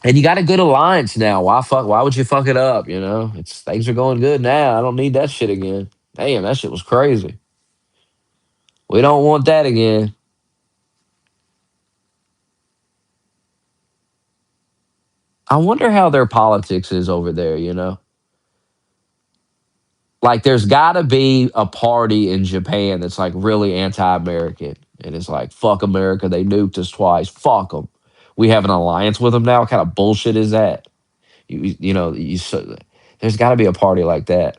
A: And you got a good alliance now. Why would you fuck it up? It's things are going good now. I don't need that shit again. Damn, that shit was crazy. We don't want that again. I wonder how their politics is over there. Like there's gotta be a party in Japan that's like really anti-American. And it's like, fuck America, they nuked us twice. Fuck them. We have an alliance with them now. What kind of bullshit is that? There's got to be a party like that.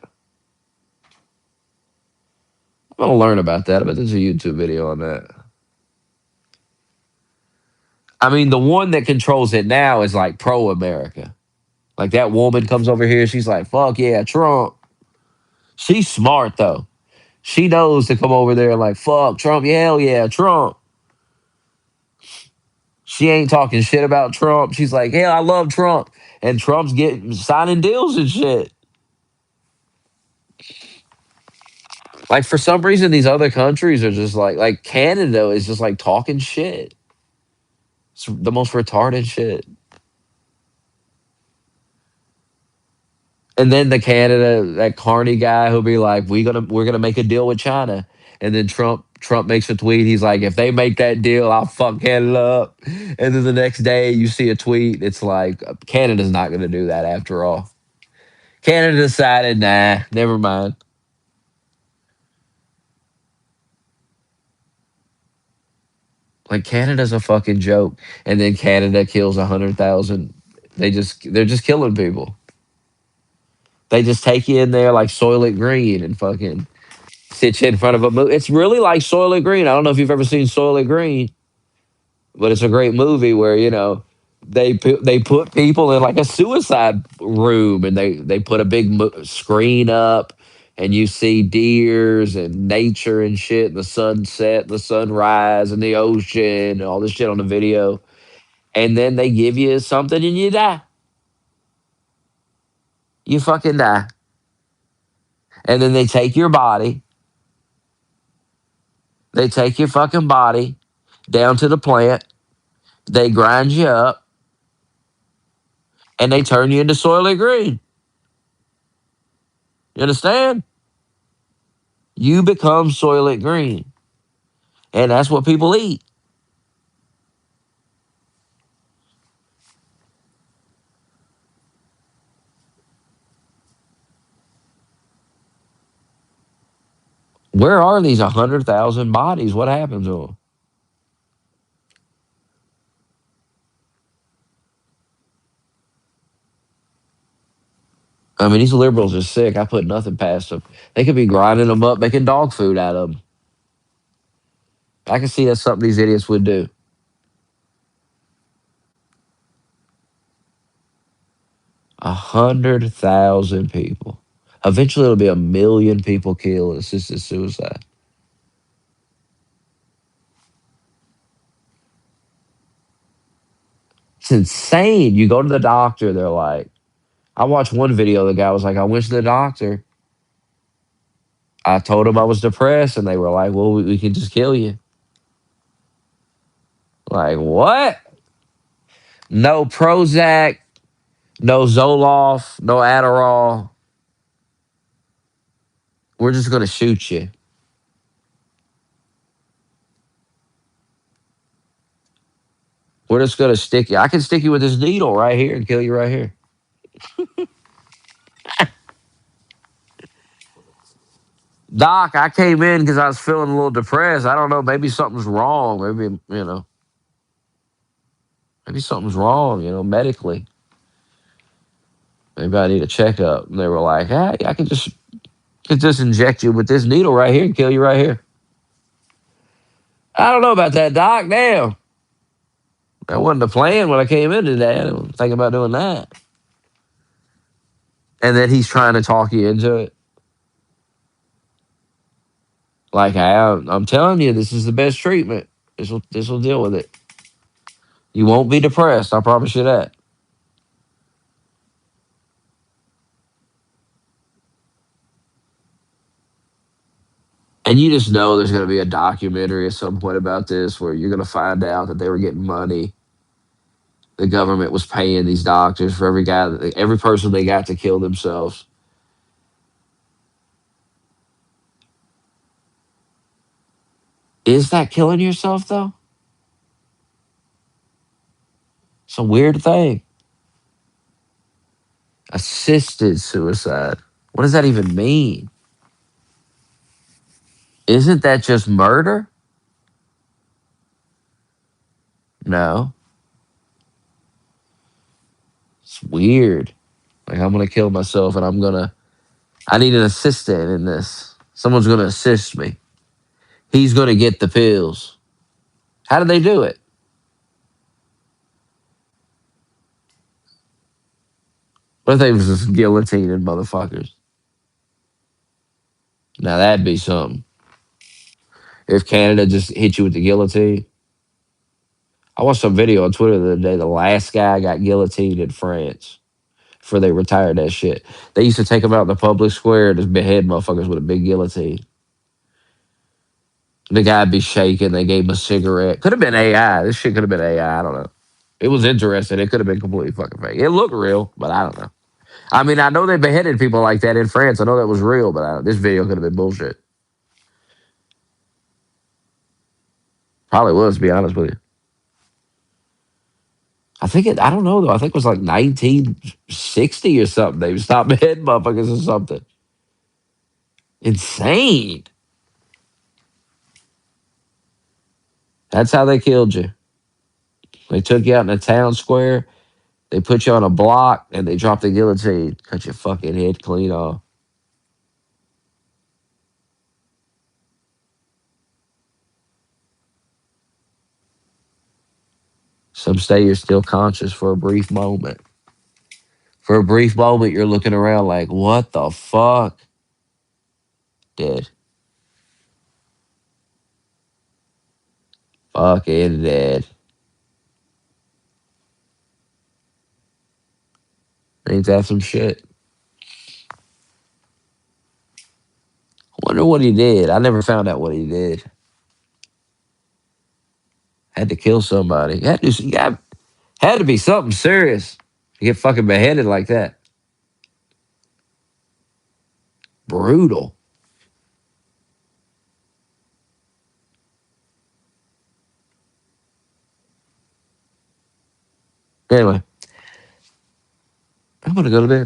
A: I'm gonna learn about that. I bet there's a YouTube video on that. I mean, the one that controls it now is like pro-America. Like that woman comes over here, she's like, "Fuck yeah, Trump." She's smart though. She knows to come over there and like, "Fuck Trump, yeah, hell yeah, Trump." She ain't talking shit about Trump. She's like, "Hell, I love Trump," and Trump's getting signing deals and shit. Like for some reason, these other countries are just like Canada is just like talking shit. It's the most retarded shit. And then the Canada, that Carney guy who'll be like, we're gonna make a deal with China. And then Trump makes a tweet. He's like, if they make that deal, I'll fuck Canada up. And then the next day you see a tweet. It's like Canada's not gonna do that after all. Canada decided, nah, never mind. Like Canada's a fucking joke. And then Canada kills 100,000. They're just killing people. They just take you in there like Soylent Green and fucking sit you in front of a movie. It's really like Soylent Green. I don't know if you've ever seen Soylent Green, but it's a great movie where they put people in like a suicide room and they put a big screen up and you see deers and nature and shit, and the sunset, the sunrise, and the ocean, and all this shit on the video. And then they give you something and you die. You fucking die. And then they take your body. They take your fucking body down to the plant. They grind you up and they turn you into Soylent Green. You understand? You become Soylent Green. And that's what people eat. Where are these 100,000 bodies? What happens to them? I mean, these liberals are sick. I put nothing past them. They could be grinding them up, making dog food out of them. I can see that's something these idiots would do. 100,000 people. Eventually, it'll be 1,000,000 people killed. Assisted suicide. It's insane. You go to the doctor, they're like, I watched one video. The guy was like, I went to the doctor. I told him I was depressed, and they were like, well, we can just kill you. Like, what? No Prozac, no Zoloft, no Adderall. We're just going to shoot you. We're just going to stick you. I can stick you with this needle right here and kill you right here. Doc, I came in because I was feeling a little depressed. I don't know. Maybe something's wrong. Maybe, maybe something's wrong, medically. Maybe I need a checkup. And they were like, hey, I could just inject you with this needle right here and kill you right here. I don't know about that, Doc. Damn. That wasn't the plan when I came in today. I didn't think about doing that. And then he's trying to talk you into it. Like, hey, I'm telling you, this is the best treatment. This will deal with it. You won't be depressed. I promise you that. And you just know there's going to be a documentary at some point about this where you're going to find out that they were getting money. The government was paying these doctors for every person they got to kill themselves. Is that killing yourself, though? It's a weird thing. Assisted suicide. What does that even mean? Isn't that just murder? No. It's weird. Like, I'm going to kill myself and I need an assistant in this. Someone's going to assist me. He's going to get the pills. How do they do it? What if they was just guillotining motherfuckers? Now that'd be something. If Canada just hit you with the guillotine. I watched some video on Twitter the other day. The last guy got guillotined in France before they retired that shit. They used to take them out in the public square and just behead motherfuckers with a big guillotine. The guy'd be shaking. They gave him a cigarette. Could have been AI. This shit could have been AI. I don't know. It was interesting. It could have been completely fucking fake. It looked real, but I don't know. I mean, I know they beheaded people like that in France. I know that was real, but this video could have been bullshit. Probably was, to be honest with you. I don't know though. I think it was like 1960 or something. They stopped beheading motherfuckers or something. Insane. That's how they killed you. They took you out in a town square. They put you on a block and they dropped the guillotine. Cut your fucking head clean off. Some say you're still conscious for a brief moment. For a brief moment, you're looking around like, what the fuck? Dead. Fucking dead. Ain't that some shit? Wonder what he did. I never found out what he did. Had to kill somebody. Had to be something serious to get fucking beheaded like that. Brutal. Anyway, I'm gonna go to bed.